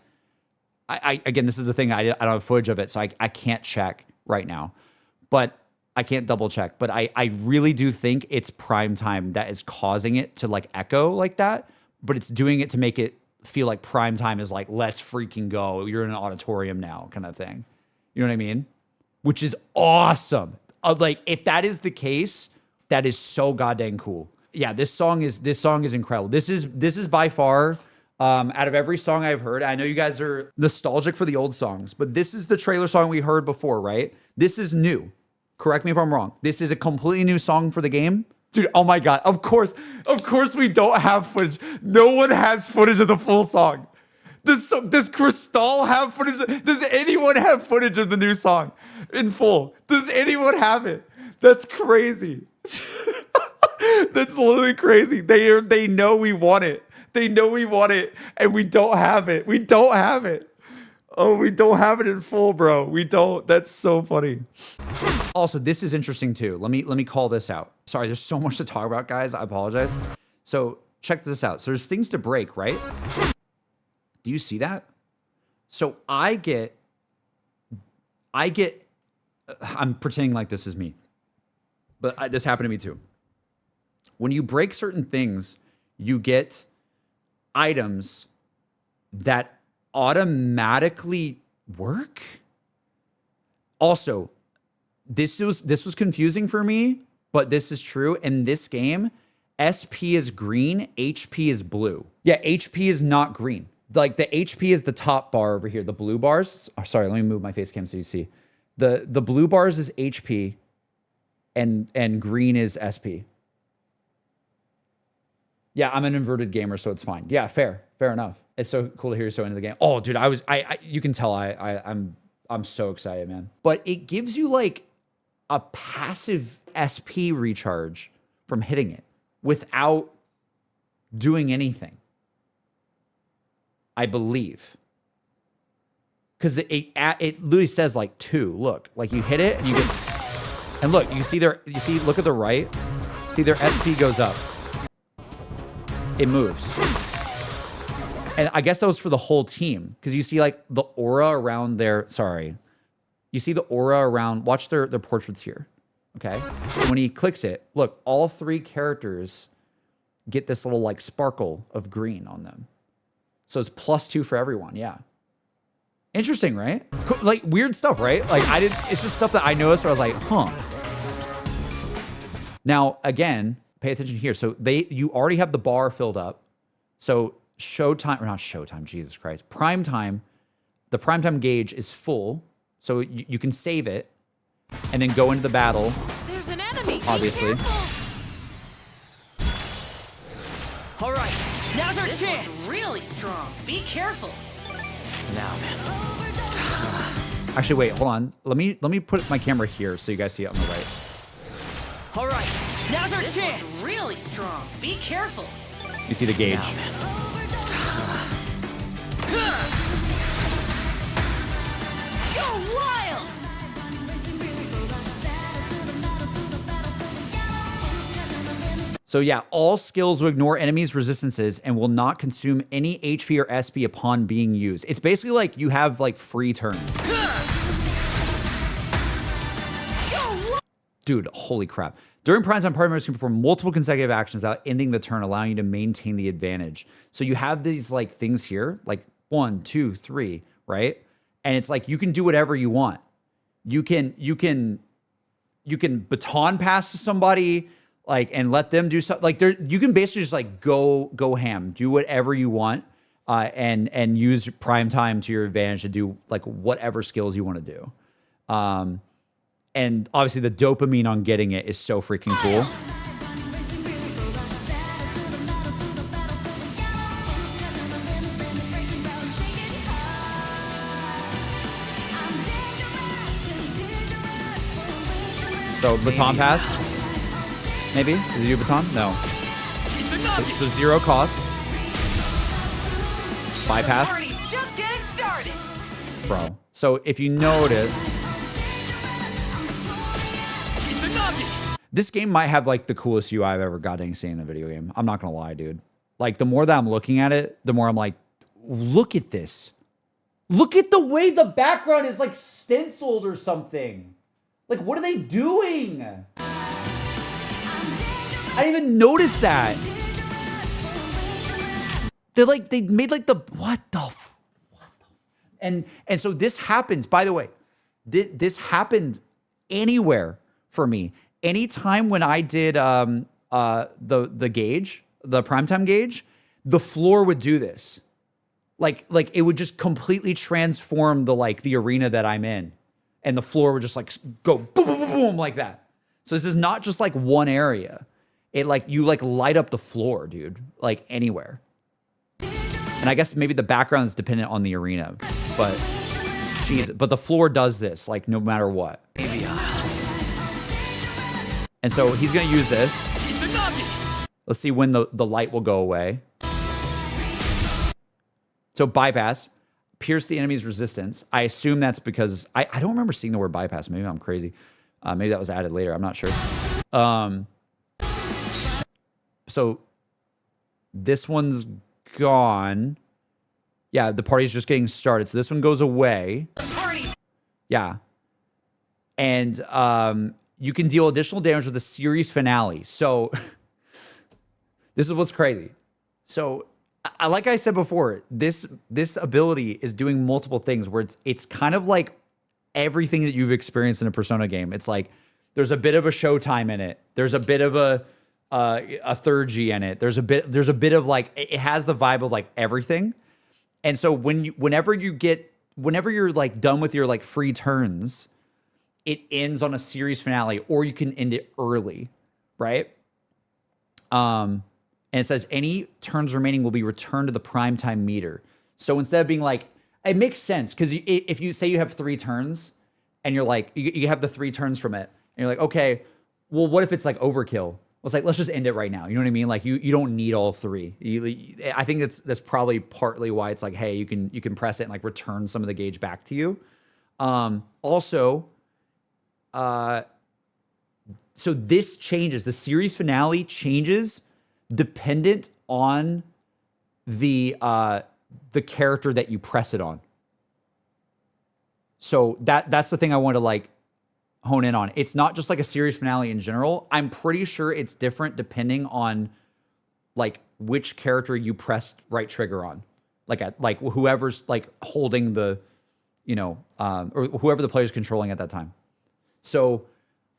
again, this is the thing, I don't have footage of it, so I can't check right now. But I can't double check. But I really do think it's prime time that is causing it to like echo like that. But it's doing it to make it feel like prime time is like, let's freaking go. You're in an auditorium now, kind of thing. You know what I mean? Which is awesome. Like if that is the case, that is so goddamn cool. Yeah, this song is incredible. This is by far out of every song I've heard. I know you guys are nostalgic for the old songs, but this is the trailer song we heard before, right? This is new. Correct me if I'm wrong. This is a completely new song for the game. Dude, oh my God. Of course we don't have footage. No one has footage of the full song. Does Crystal have footage? Does anyone have footage of the new song in full? Does anyone have it? That's crazy. That's literally crazy. They know we want it. They know we want it, and we don't have it. We don't have it. Oh, we don't have it in full, bro. We don't. That's so funny. Also, this is interesting too. Let me call this out. Sorry, there's so much to talk about, guys. I apologize. So check this out. So there's things to break, right? Do you see that? So I'm pretending like this is me, but this happened to me too. When you break certain things, you get items that automatically work. Also, this was confusing for me, but this is true. In this game, SP is green, HP is blue. Yeah, HP is not green. Like the HP is the top bar over here. The blue bars. Oh, sorry, let me move my face cam so you see. The blue bars is HP, and green is SP. Yeah, I'm an inverted gamer, so it's fine. Yeah, fair enough. It's so cool to hear you so into the game. Oh, dude, you can tell I'm so excited, man. But it gives you like a passive SP recharge from hitting it without doing anything. I believe. Because it literally says like 2. Look, like you hit it and you get, and look, look at the right. See their SP goes up. It moves. And I guess that was for the whole team. Because you see like the aura around their, you see the aura around, watch their portraits here. Okay. So when he clicks it, look, all 3 characters, get this little like sparkle of green on them. So it's +2 for everyone. Yeah. Interesting, right? Like weird stuff, right? Like it's just stuff that I noticed where I was like, huh. Now, again, pay attention here. So you already have the bar filled up. So showtime, or not showtime, Jesus Christ. Prime time, the prime time gauge is full. So you can save it and then go into the battle. There's an enemy. Obviously. All right, now's our This chance. one's really strong. Be careful. Now then. Actually, wait, hold on. Let me put my camera here so you guys see it on the right. All right, now's our This chance. one's really strong. Be careful. You see the gauge. Now then. Go wild! So yeah, all skills will ignore enemies' resistances and will not consume any HP or SP upon being used. It's basically like you have like free turns. Dude, holy crap. During prime time, party members can perform multiple consecutive actions without ending the turn, allowing you to maintain the advantage. So you have these like things here, like 1, 2, 3, right? And it's like you can do whatever you want. You can baton pass to somebody, like, and let them do something. Like you can basically just like go ham, do whatever you want, and use prime time to your advantage to do like whatever skills you want to do. And obviously the dopamine on getting it is so freaking cool. So baton pass, maybe? Is it you baton? No. So 0 cost. Bypass. Party's just getting started. Bro. So if you notice, this game might have like the coolest UI I've ever gotten seen in a video game. I'm not gonna lie, dude. Like the more that I'm looking at it, the more I'm like, look at this. Look at the way the background is like stenciled or something. Like, what are they doing? I didn't even notice that. They're like, they made like the, what the. And so this happens, by the way, this happened anywhere for me. Anytime when I did the gauge, the primetime gauge, the floor would do this. Like it would just completely transform the arena that I'm in. And the floor would just like go boom, boom, boom, boom, like that. So this is not just like one area. It like, you like light up the floor, dude, like anywhere. And I guess maybe the background is dependent on the arena, but jeez, but the floor does this like no matter what. Maybe And so he's going to use this. Let's see when the light will go away. So bypass, pierce the enemy's resistance. I assume that's because I don't remember seeing the word bypass. Maybe I'm crazy. Maybe that was added later. I'm not sure. So this one's gone. Yeah, the party's just getting started. So this one goes away. Yeah. And you can deal additional damage with a series finale. So this is what's crazy. So like I said before, this ability is doing multiple things where it's kind of like everything that you've experienced in a Persona game. It's like there's a bit of a showtime in it. There's a bit of a third G in it. There's a bit of like, it has the vibe of like everything. And so whenever you're like done with your like free turns, it ends on a series finale, or you can end it early, right? And it says any turns remaining will be returned to the primetime meter. So instead of being like, it makes sense because if you say you have 3 turns and you're like, you have the 3 turns from it and you're like, okay, well, what if it's like overkill? It's like, let's just end it right now. You know what I mean? Like you don't need all 3. I think that's probably partly why it's like, hey, you can press it and like return some of the gauge back to you. Also, so this changes. The series finale changes dependent on the character that you press it on. So that's the thing I want to like hone in on. It's not just like a series finale in general. I'm pretty sure it's different depending on like which character you pressed right trigger on, like whoever's like holding the, you know, or whoever the player's controlling at that time. So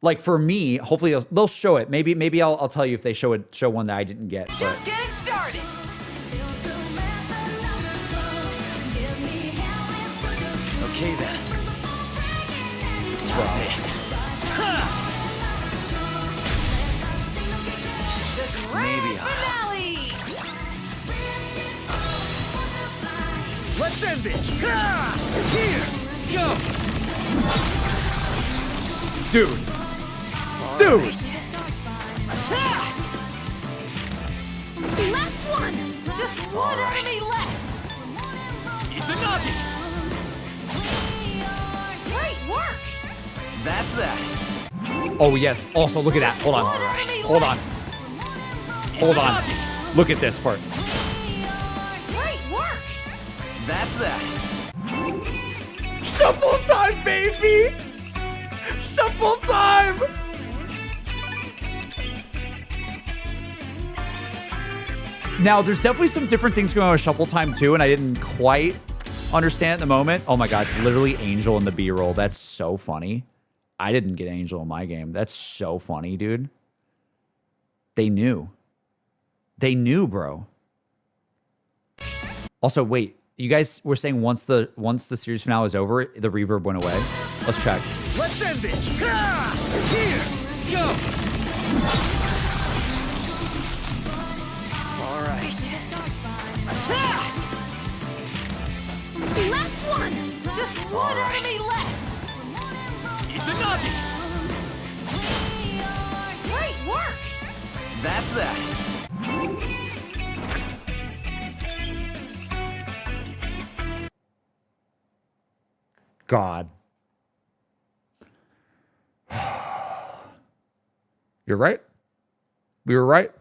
like for me, hopefully they'll show it. Maybe I'll tell you if they show one that I didn't get. Just getting started. Okay then. Wow. Maybe Finale. Let's end this! Here! Go! Dude. Dude. Last one! Just one enemy left. Izanagi! Great work. That's that. Oh, yes. Also, look at that. Hold on. Hold on. Hold on. Look at this part. Great work. That's that. Shuffle time, baby! Shuffle time! Now, there's definitely some different things going on with Shuffle Time, too, and I didn't quite understand at the moment. Oh my god, it's literally Angel in the B-roll. That's so funny. I didn't get Angel in my game. That's so funny, dude. They knew. They knew, bro. Also, wait. You guys were saying once the series finale was over, the reverb went away. Let's check. Let's end this! Here! Go! All right. Last one! Just one enemy left. Izanagi! Great work. That's that. God. You're right. We were right.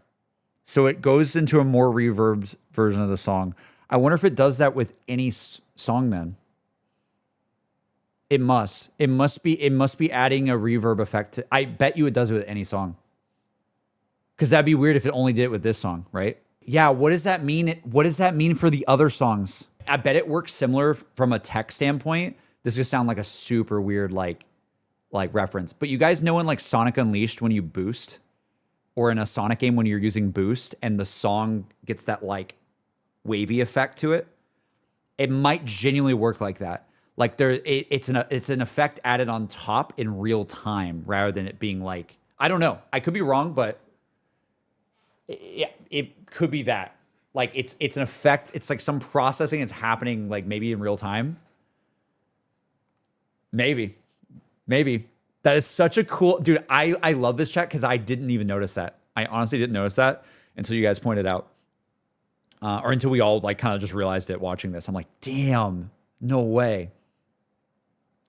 So it goes into a more reverbed version of the song. I wonder if it does that with any song then. It must. It must be adding a reverb effect to, I bet you it does it with any song. Because that'd be weird if it only did it with this song, right? Yeah, what does that mean? What does that mean for the other songs? I bet it works similar from a tech standpoint. This is gonna sound like a super weird like reference. But you guys know in like Sonic Unleashed when you boost, or in a Sonic game when you're using boost and the song gets that like wavy effect to it, it might genuinely work like that. Like it's an effect added on top in real time rather than it being like, I don't know. I could be wrong, but it could be that. Like it's an effect. It's like some processing that's happening like maybe in real time. Maybe. That is such a cool, dude. I love this chat because I didn't even notice that. I honestly didn't notice that until you guys pointed out, or until we all like kind of just realized it watching this. I'm like, damn, no way.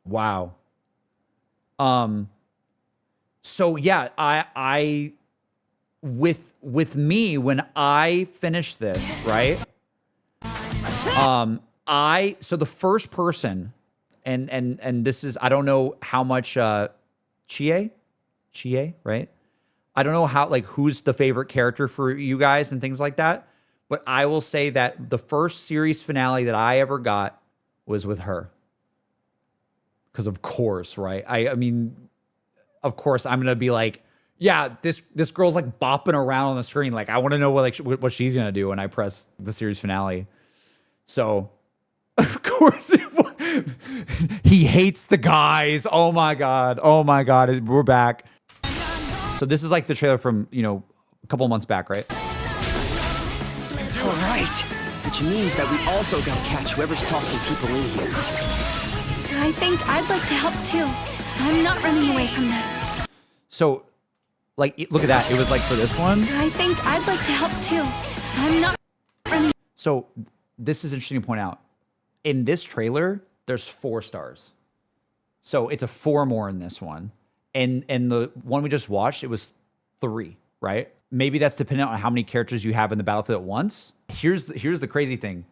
Wow. So yeah, I with me when I finish this, right? So the first person, and this is, I don't know how much Chie, right? I don't know how, like, who's the favorite character for you guys and things like that. But I will say that the first series finale that I ever got was with her. Because of course, right? I mean, of course, I'm gonna be like, yeah, this girl's like bopping around on the screen. Like, I want to know what she's gonna do when I press the series finale. So, of course, he hates the guys. Oh my god, we're back. So this is like the trailer from, you know, a couple months back, right? All right. Which means that we also gotta catch whoever's tossing people in here. I think I'd like to help too. I'm not running away from this. So, like, look at that. It was like for this one. I think I'd like to help too. I'm not running. So this is interesting to point out. In this trailer, there's 4 stars. So it's a 4 more in this one. And the one we just watched, it was 3, right? Maybe that's dependent on how many characters you have in the battlefield at once. Here's the crazy thing.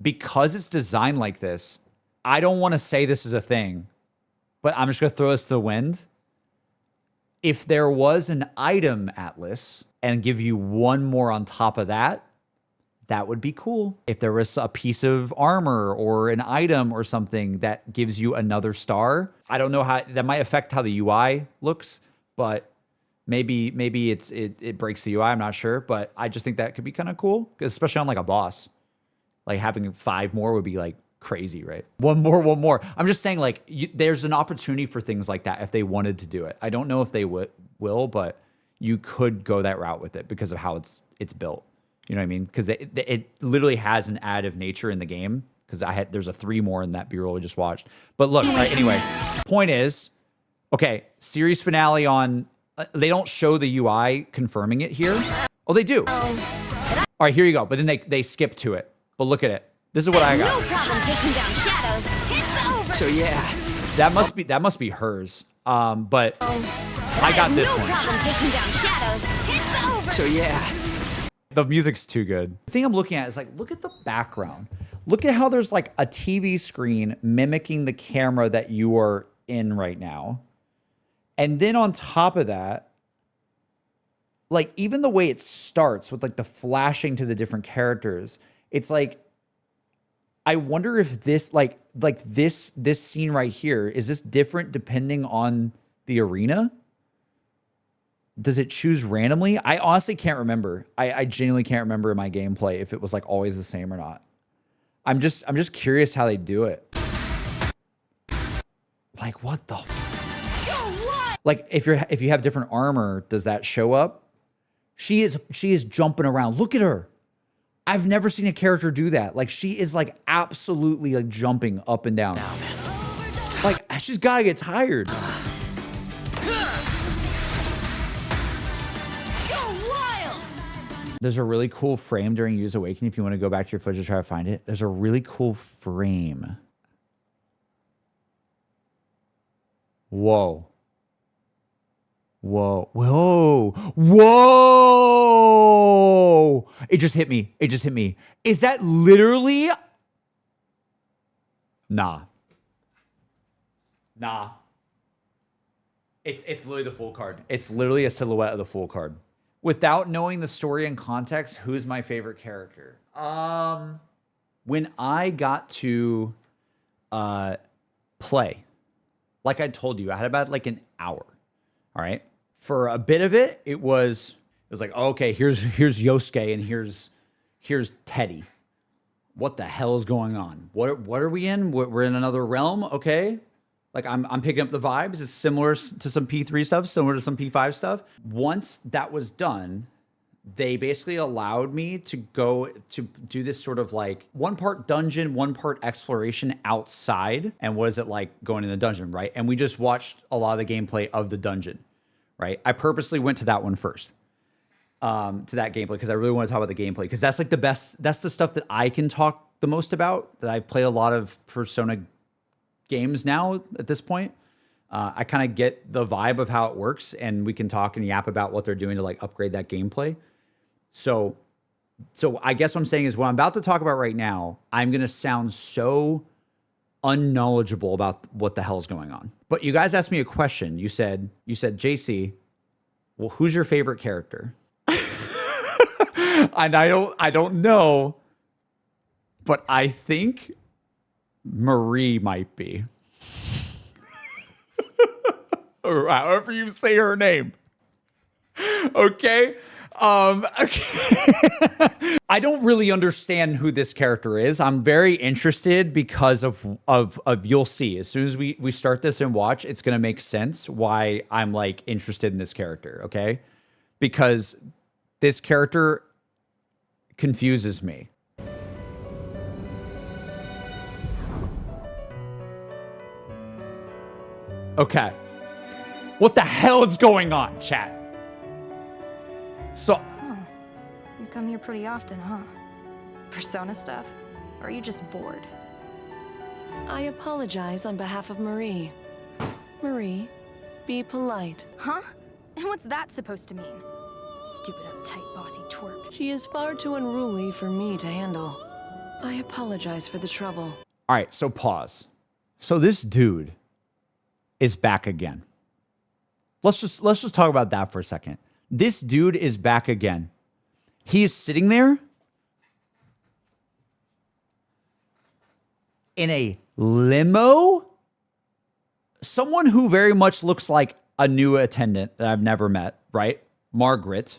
Because it's designed like this, I don't want to say this is a thing, but I'm just going to throw this to the wind. If there was an item atlas and give you one more on top of that, that would be cool. If there was a piece of armor or an item or something that gives you another star, I don't know how that might affect how the UI looks, but maybe it breaks the UI. I'm not sure, but I just think that could be kind of cool, especially on like a boss. Like having 5 more would be like crazy, right? One more. I'm just saying, like, there's an opportunity for things like that if they wanted to do it. I don't know if they will, but you could go that route with it because of how it's built. You know what I mean? Because it literally has an additive nature in the game. Because there's a 3 more in that B-roll we just watched. But look, right, anyway, point is, okay, series finale on. They don't show the UI confirming it here. Oh, they do. All right, here you go. But then they skip to it. But look at it. This is what I got. No problem taking down shadows. It's over. So yeah, That must be hers. But I got this one. No problem taking down shadows. It's over. so yeah. The music's too good. The thing I'm looking at is like, look at the background. Look at how there's like a TV screen mimicking the camera that you are in right now. And then on top of that, like even the way it starts with like the flashing to the different characters, it's like, I wonder if this like this scene right here, is this different depending on the arena? Does it choose randomly? I honestly can't remember. I genuinely can't remember in my gameplay if it was like always the same or not. I'm just curious how they do it. Like what the? Like if you have different armor, does that show up? She is jumping around. Look at her. I've never seen a character do that. Like she is like absolutely like jumping up and down. Like she's gotta get tired. There's a really cool frame during Use Awakening. If you want to go back to your footage to try to find it, there's a really cool frame. Whoa. Whoa. Whoa. Whoa. It just hit me. It just hit me. Is that literally? Nah. Nah. It's literally the full card. It's literally a silhouette of the full card. Without knowing the story and context, who's my favorite character? When I got to play, like I told you, I had about like an hour. All right. For a bit of it, it was like, oh, okay, here's Yosuke and here's Teddy. What the hell is going on? What are we in? We're in another realm. Okay. Like I'm picking up the vibes. It's similar to some P3 stuff, similar to some P5 stuff. Once that was done, they basically allowed me to go to do this sort of like 1 part dungeon, 1 part exploration outside. And what is it like going in the dungeon, right? And we just watched a lot of the gameplay of the dungeon, right? I purposely went to that one first, to that gameplay, because I really want to talk about the gameplay, because that's like the best. That's the stuff that I can talk the most about, that I've played a lot of Persona games now at this point. I kind of get the vibe of how it works, and we can talk and yap about what they're doing to like upgrade that gameplay. So I guess what I'm saying is, what I'm about to talk about right now, I'm going to sound so unknowledgeable about what the hell's going on. But you guys asked me a question. You said, JC, well, who's your favorite character? And I don't know, but I think Marie might be. Or however you say her name. Okay. Okay. I don't really understand who this character is. I'm very interested because of you'll see. As soon as we start this and watch, it's gonna make sense why I'm like interested in this character, okay? Because this character confuses me. Okay. What the hell is going on, chat? So... Oh, you come here pretty often, huh? Persona stuff? Or are you just bored? I apologize on behalf of Marie. Marie, be polite. Huh? And what's that supposed to mean? Stupid uptight bossy twerp. She is far too unruly for me to handle. I apologize for the trouble. All right, so pause. So this dude is back again. Let's just talk about that for a second. This dude is back again. He is sitting there in a limo. Someone who very much looks like a new attendant that I've never met, right? Margaret.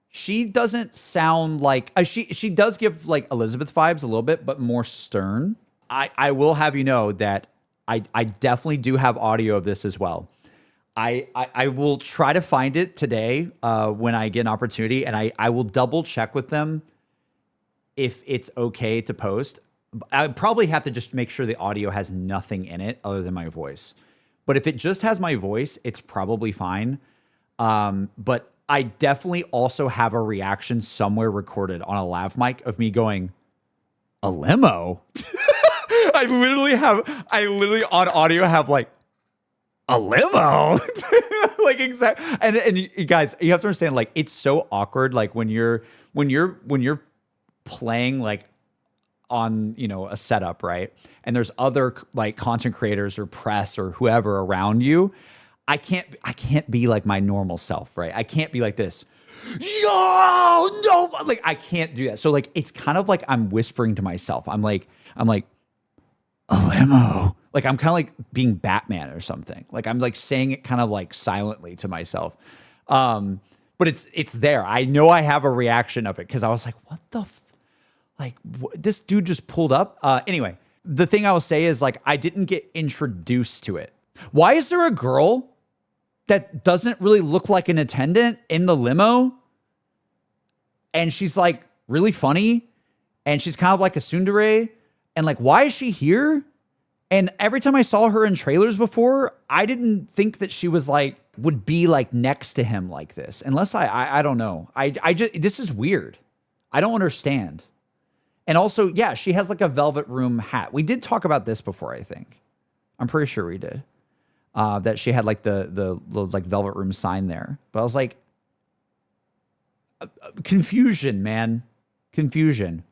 She doesn't sound like she does give like Elizabeth vibes a little bit, but more stern. I will have you know that I definitely do have audio of this as well. I will try to find it today when I get an opportunity, and I will double check with them if it's okay to post. I would probably have to just make sure the audio has nothing in it other than my voice. But if it just has my voice, it's probably fine. But I definitely also have a reaction somewhere recorded on a lav mic of me going, a limo? I literally on audio have like, a limo? Like exact. And you guys, you have to understand, like, it's so awkward. Like when you're playing like on, you know, a setup, right? And there's other like content creators or press or whoever around you. I can't be like my normal self, right? I can't be like this. Yo, no, like I can't do that. So like it's kind of like I'm whispering to myself. I'm like a limo. Like I'm kind of like being Batman or something. Like I'm like saying it kind of like silently to myself. But it's there. I know I have a reaction of it because I was like, what the this dude just pulled up. Anyway, the thing I will say is like I didn't get introduced to it. Why is there a girl that doesn't really look like an attendant in the limo? And she's like really funny. And she's kind of like a tsundere. And like, why is she here? And every time I saw her in trailers before, I didn't think that she was like, would be like next to him like this. Unless I don't know. I just, this is weird. I don't understand. And also, yeah, she has like a velvet room hat. We did talk about this before, I think. I'm pretty sure we did. That she had like the like velvet room sign there. But I was like, confusion, man. Confusion.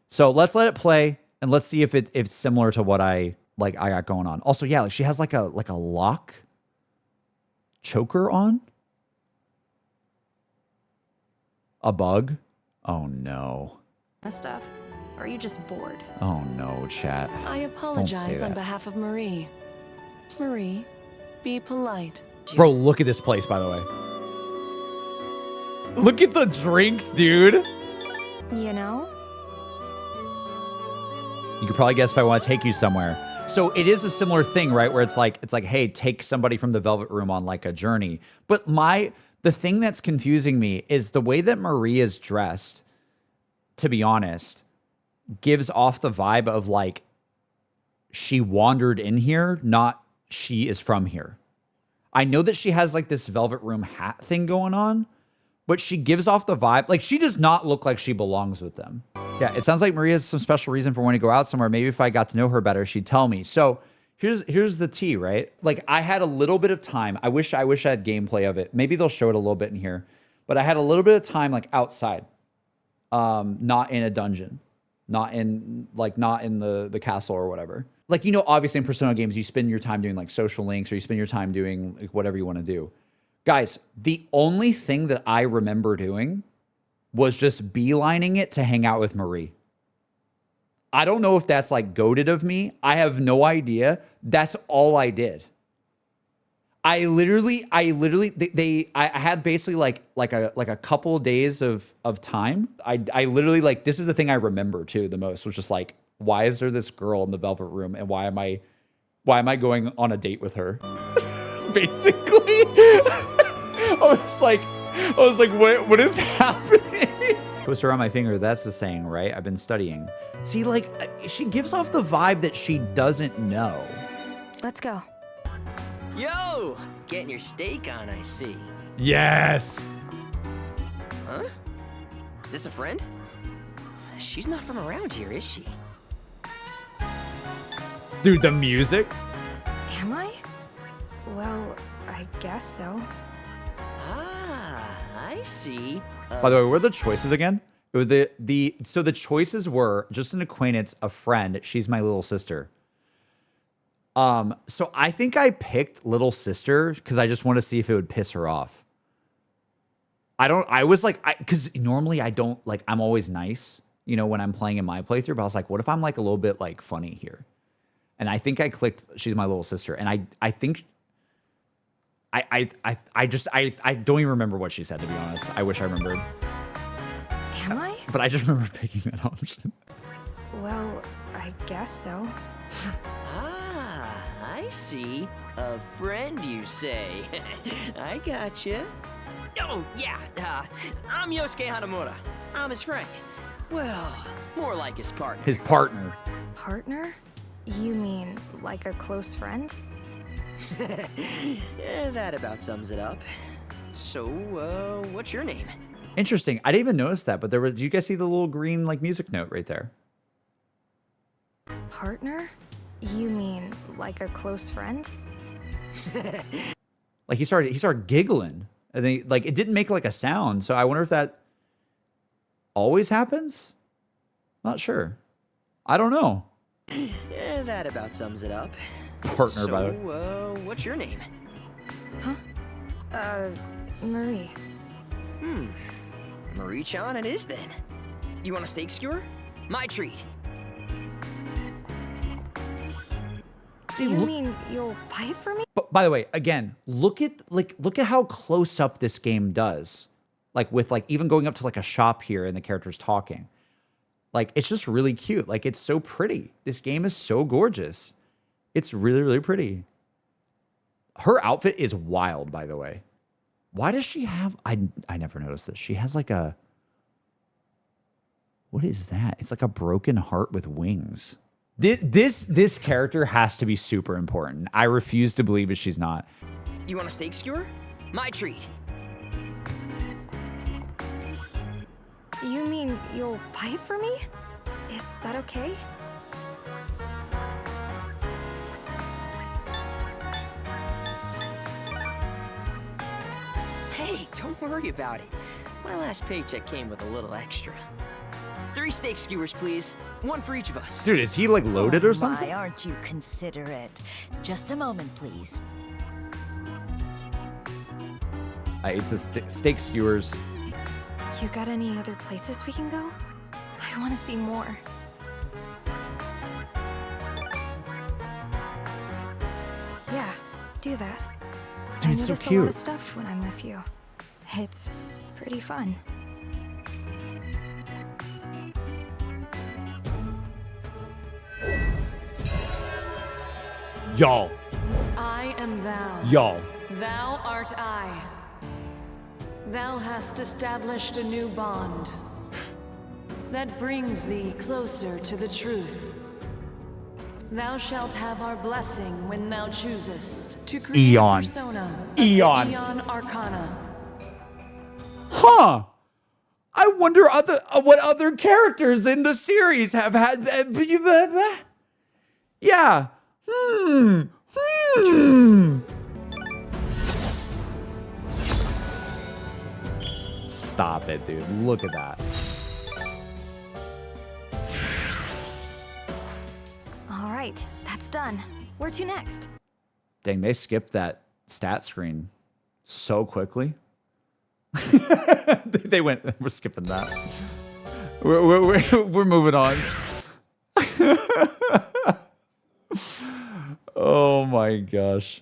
So let's let it play and let's see if it's similar to what I got going on. Also, yeah, like she has like a lock choker on. A bug. Oh no. Stuff. Or are you just bored? Oh no, chat. I apologize on behalf of Marie. Marie, be polite. Bro, look at this place, by the way. Look at the drinks, dude. You know? You could probably guess if I want to take you somewhere. So it is a similar thing, right? Where it's like, hey, take somebody from the Velvet Room on like a journey. But the thing that's confusing me is the way that Marie is dressed, to be honest, gives off the vibe of like she wandered in here, not she is from here. I know that she has like this Velvet Room hat thing going on, but she gives off the vibe like she does not look like she belongs with them. Yeah, it sounds like Maria has some special reason for wanting to go out somewhere. Maybe if I got to know her better, she'd tell me. So here's the tea, right? Like I had a little bit of time. I wish I had gameplay of it. Maybe they'll show it a little bit in here, but I had a little bit of time like outside, not in a dungeon. Not in the castle or whatever. Like, you know, obviously in Persona games, you spend your time doing like social links or you spend your time doing like whatever you want to do. Guys, the only thing that I remember doing was just beelining it to hang out with Marie. I don't know if that's like goated of me. I have no idea. That's all I did. I had basically like a couple of days of time. I literally like, this is the thing I remember too the most, was just like, why is there this girl in the Velvet Room and why am I going on a date with her? Basically. I was like, what is happening? Poster on my finger, that's the saying, right? I've been studying. See, like, she gives off the vibe that she doesn't know. Let's go. Yo! Getting your steak on, I see. Yes! Huh? Is this a friend? She's not from around here, is she? Dude, the music? Am I? Well, I guess so. Ah, I see. By the way, what are the choices again? It was so the choices were just an acquaintance, a friend. She's my little sister. So I think I picked little sister because I just want to see if it would piss her off. I was like, because normally I don't, like, I'm always nice, you know, when I'm playing in my playthrough, but I was like, what if I'm like a little bit like funny here? And I think I clicked, she's my little sister. And I think, I don't even remember what she said, to be honest. I wish I remembered. Am I? But I just remember picking that option. Well, I guess so. Ah, I see. A friend, you say. I gotcha. Oh, yeah, I'm Yosuke Hanamura. I'm his friend. Well, more like his partner. His partner. Partner? You mean like a close friend? That about sums it up. So, what's your name? Interesting. I didn't even notice that, but there was, do you guys see the little green like music note right there? Partner? You mean like a close friend? Like he started giggling. And then like it didn't make like a sound. So I wonder if that always happens? Not sure. I don't know. That about sums it up. Partner, so, by the way. What's your name? Huh? Marie. Marie-chan it is then. You want a steak skewer? My treat. See, You mean you'll fight for me? But by the way, again, look at how close up this game does. Like with like even going up to like a shop here and the characters talking. Like it's just really cute. Like it's so pretty. This game is so gorgeous. It's really, really pretty. Her outfit is wild, by the way. Why does she have I never noticed this. She has like a, what is that? It's like a broken heart with wings. This character has to be super important. I refuse to believe that she's not. You want a steak skewer? My treat. You mean you'll fight for me? Is that okay? Hey, don't worry about it. My last paycheck came with a little extra. 3 steak skewers, please. 1 for each of us. Dude, is he like loaded or something? Why aren't you considerate? Just a moment, please. I ate the steak skewers. You got any other places we can go? I want to see more. Yeah, do that. Dude, it's so notice a lot of cute. stuff when I'm with you. It's pretty fun. Y'all. I am thou. Y'all. Thou art I. Thou hast established a new bond that brings thee closer to the truth. Thou shalt have our blessing when thou choosest to create Eon. a persona of Eon. the Eon Arcana. Huh. I wonder what other characters in the series have had. Yeah. Stop it, dude. Look at that. All right, that's done. Where to next? Dang, they skipped that stat screen so quickly. They went, we're skipping that. We're moving on. Oh my gosh.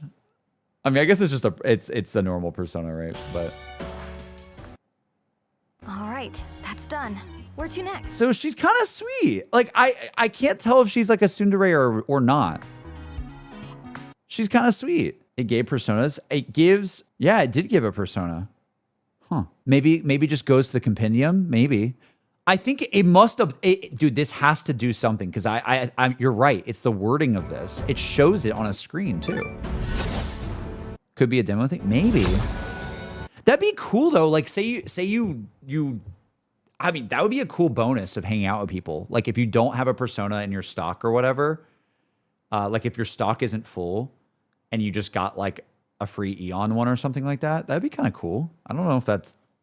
I mean, I guess it's just it's a normal persona, right? But All right, that's done. Where to next? so she's kind of sweet. Like I can't tell if she's like a tsundere or not. She's kind of sweet. It gave personas. It gives, yeah, it did give a persona. Huh. Maybe just goes to the compendium. Maybe. I think it must have, dude, this has to do something because you're right. It's the wording of this. It shows it on a screen too. Could be a demo thing. Maybe. That'd be cool though. Like say you, I mean, that would be a cool bonus of hanging out with people. Like if you don't have a persona in your stock or whatever, like if your stock isn't full and you just got like a free Eon one or something like that, that'd be kind of cool. I don't know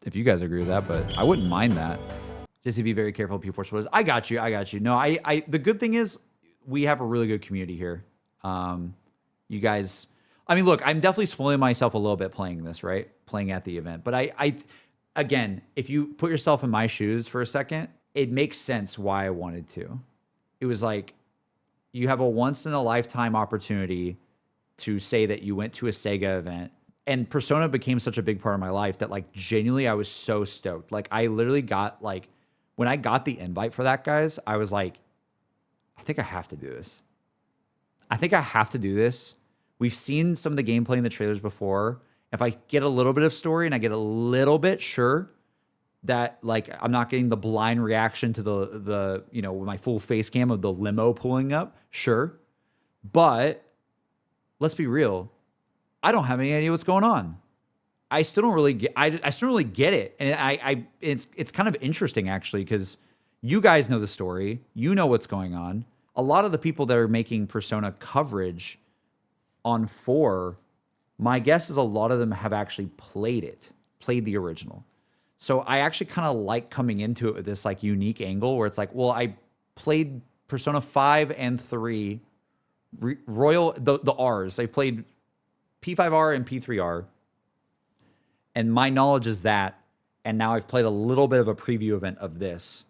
if you guys agree with that, but I wouldn't mind that. Just to be very careful, P4 spoilers. I got you. No, I the good thing is we have a really good community here. You guys, I mean, look, I'm definitely spoiling myself a little bit playing this, right? Playing at the event, but again, if you put yourself in my shoes for a second, it makes sense why I wanted to. It was like, you have a once in a lifetime opportunity to say that you went to a Sega event, and Persona became such a big part of my life that like genuinely I was so stoked. Like I literally got like, when I got the invite for that, guys, I was like, I think I have to do this. I think I have to do this. We've seen some of the gameplay in the trailers before. If I get a little bit of story and I get a little bit, sure, that like I'm not getting the blind reaction to the you know, my full face cam of the limo pulling up, sure. But let's be real. I don't have any idea what's going on. I still don't really get I still don't really get it. And it's kind of interesting actually, because you guys know the story. You know what's going on. A lot of the people that are making Persona coverage on 4, my guess is a lot of them have actually played the original. So I actually kind of like coming into it with this like unique angle where it's like, well, I played Persona 5 and 3, the Rs. I played P5R and P3R. And my knowledge is that, and now I've played a little bit of a preview event of this.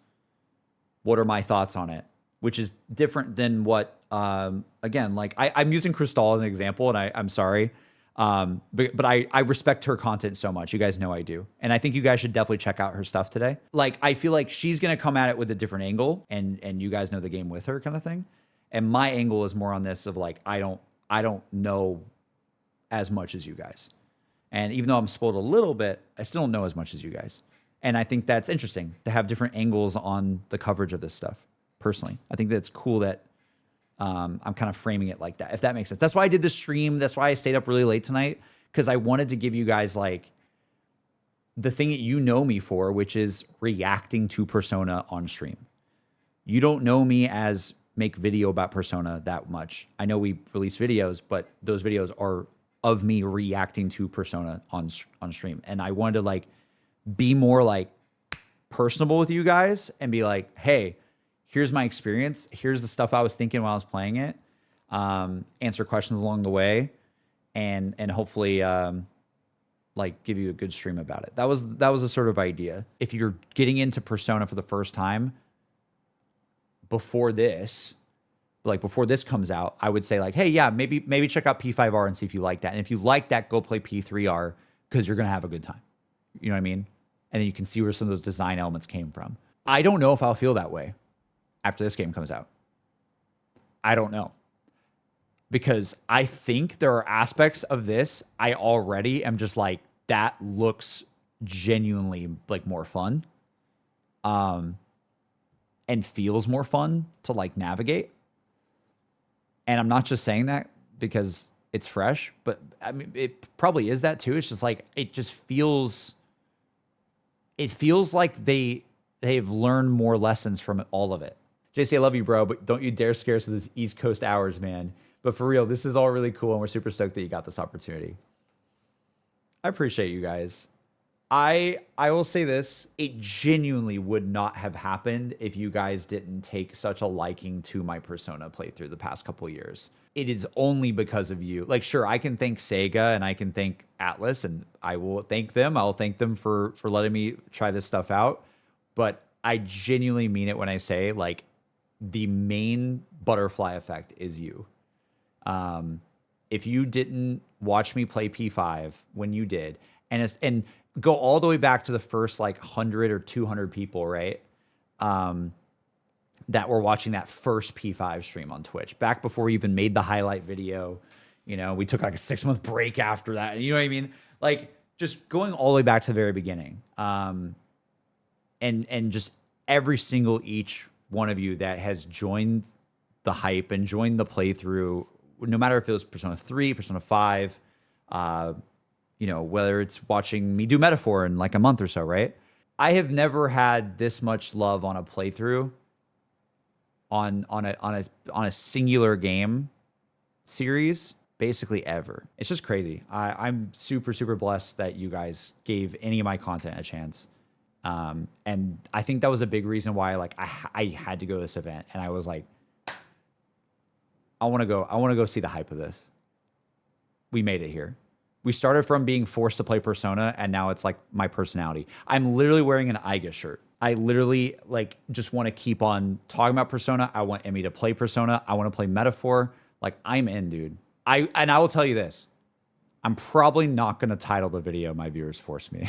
What are my thoughts on it? Which is different than what, again, like I'm using Crystal as an example, and I'm sorry. But I respect her content so much. You guys know I do. And I think you guys should definitely check out her stuff today. Like, I feel like she's going to come at it with a different angle, and you guys know the game with her kind of thing. And my angle is more on this of like, I don't know as much as you guys. And even though I'm spoiled a little bit, I still don't know as much as you guys. And I think that's interesting to have different angles on the coverage of this stuff. Personally, I think that's cool that I'm kind of framing it like that, if that makes sense. That's why I did the stream. That's why I stayed up really late tonight, because I wanted to give you guys like the thing that you know me for, which is reacting to Persona on stream. You don't know me as make video about Persona that much. I know we release videos, but those videos are of me reacting to Persona on stream. And I wanted to like be more like personable with you guys and be like, hey, here's my experience. Here's the stuff I was thinking while I was playing it. Answer questions along the way, and hopefully like give you a good stream about it. That was a sort of idea. If you're getting into Persona for the first time, before this comes out, I would say like, hey, yeah, maybe check out P5R and see if you like that. And if you like that, go play P3R, because you're gonna have a good time. You know what I mean? And then you can see where some of those design elements came from. I don't know if I'll feel that way after this game comes out. I don't know. Because I think there are aspects of this I already am just like, that looks genuinely like more fun. And feels more fun to like navigate. And I'm not just saying that because it's fresh, but I mean, it probably is that too. It's just like, it feels like they've learned more lessons from all of it. JC, I love you, bro, but don't you dare scare us with this East Coast hours, man. But for real, this is all really cool, and we're super stoked that you got this opportunity. I appreciate you guys. I will say this, it genuinely would not have happened if you guys didn't take such a liking to my Persona playthrough the past couple of years. It is only because of you. Like, sure, I can thank Sega and I can thank Atlas, and I will thank them. I'll thank them for letting me try this stuff out. But I genuinely mean it when I say, like, the main butterfly effect is you. If you didn't watch me play P5 when you did, and go all the way back to the first like 100 or 200 people, right? That were watching that first P5 stream on Twitch, back before we even made the highlight video. You know, we took like a 6-month break after that. You know what I mean? Like, just going all the way back to the very beginning. And just every single each one of you that has joined the hype and joined the playthrough, no matter if it was Persona 3, Persona 5, you know, whether it's watching me do Metaphor in like a month or so, right? I have never had this much love on a playthrough on a singular game series, basically ever. It's just crazy. I'm super, super blessed that you guys gave any of my content a chance. And I think that was a big reason why like I had to go to this event, and I was like, I want to go see the hype of this. We made it here. We started from being forced to play Persona, and now it's like my personality. I'm literally wearing an Iga shirt. I literally like just want to keep on talking about Persona. I want Emmy to play Persona. I want to play Metaphor. Like, I'm in, dude. I will tell you this. I'm probably not going to title the video "My Viewers Force Me"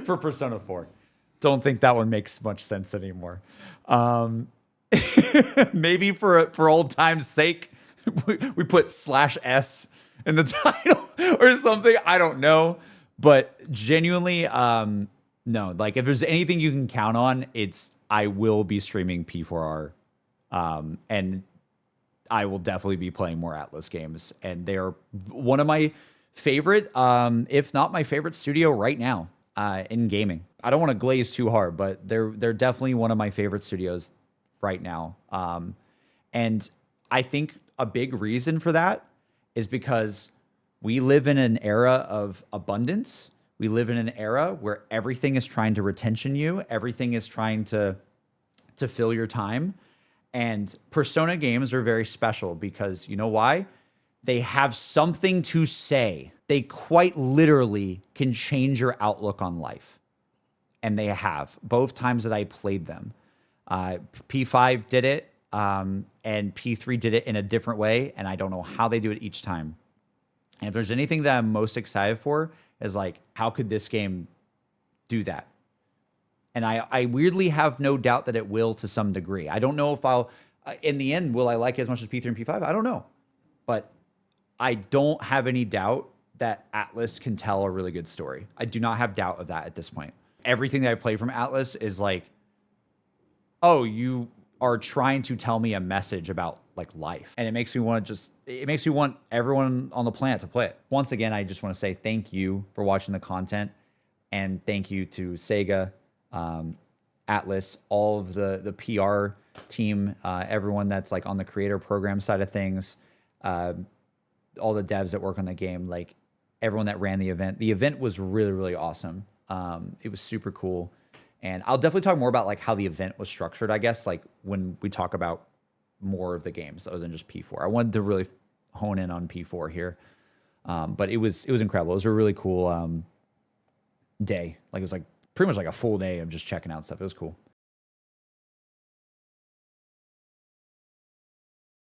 for Persona 4. Don't think that one makes much sense anymore. Maybe for old time's sake, we put /S in the title or something. I don't know. But genuinely, no. Like, if there's anything you can count on, it's I will be streaming P4R. And I will definitely be playing more Atlas games. And they're one of my favorite, if not my favorite studio right now in gaming. I don't want to glaze too hard, but they're definitely one of my favorite studios right now. And I think a big reason for that is because we live in an era of abundance. We live in an era where everything is trying to retention you. Everything is trying to fill your time. And Persona games are very special because you know why? They have something to say. They quite literally can change your outlook on life. And they have, both times that I played them. P5 did it, and P3 did it in a different way, and I don't know how they do it each time. And if there's anything that I'm most excited for, is like, how could this game do that? And I weirdly have no doubt that it will to some degree. I don't know if I'll, in the end, will I like it as much as P3 and P5? I don't know. But I don't have any doubt that Atlas can tell a really good story. I do not have doubt of that at this point. Everything that I play from Atlas is like, oh, you are trying to tell me a message about like life. And it makes me want everyone on the planet to play it. Once again, I just want to say thank you for watching the content. And thank you to Sega, Atlas, all of the PR team, everyone that's like on the creator program side of things, all the devs that work on the game, like everyone that ran the event. The event was really, really awesome. It was super cool. And I'll definitely talk more about like how the event was structured, I guess, like when we talk about more of the games other than just P4. I wanted to really hone in on P4 here. But it was incredible. It was a really cool day. Like, it was like pretty much like a full day of just checking out stuff. It was cool.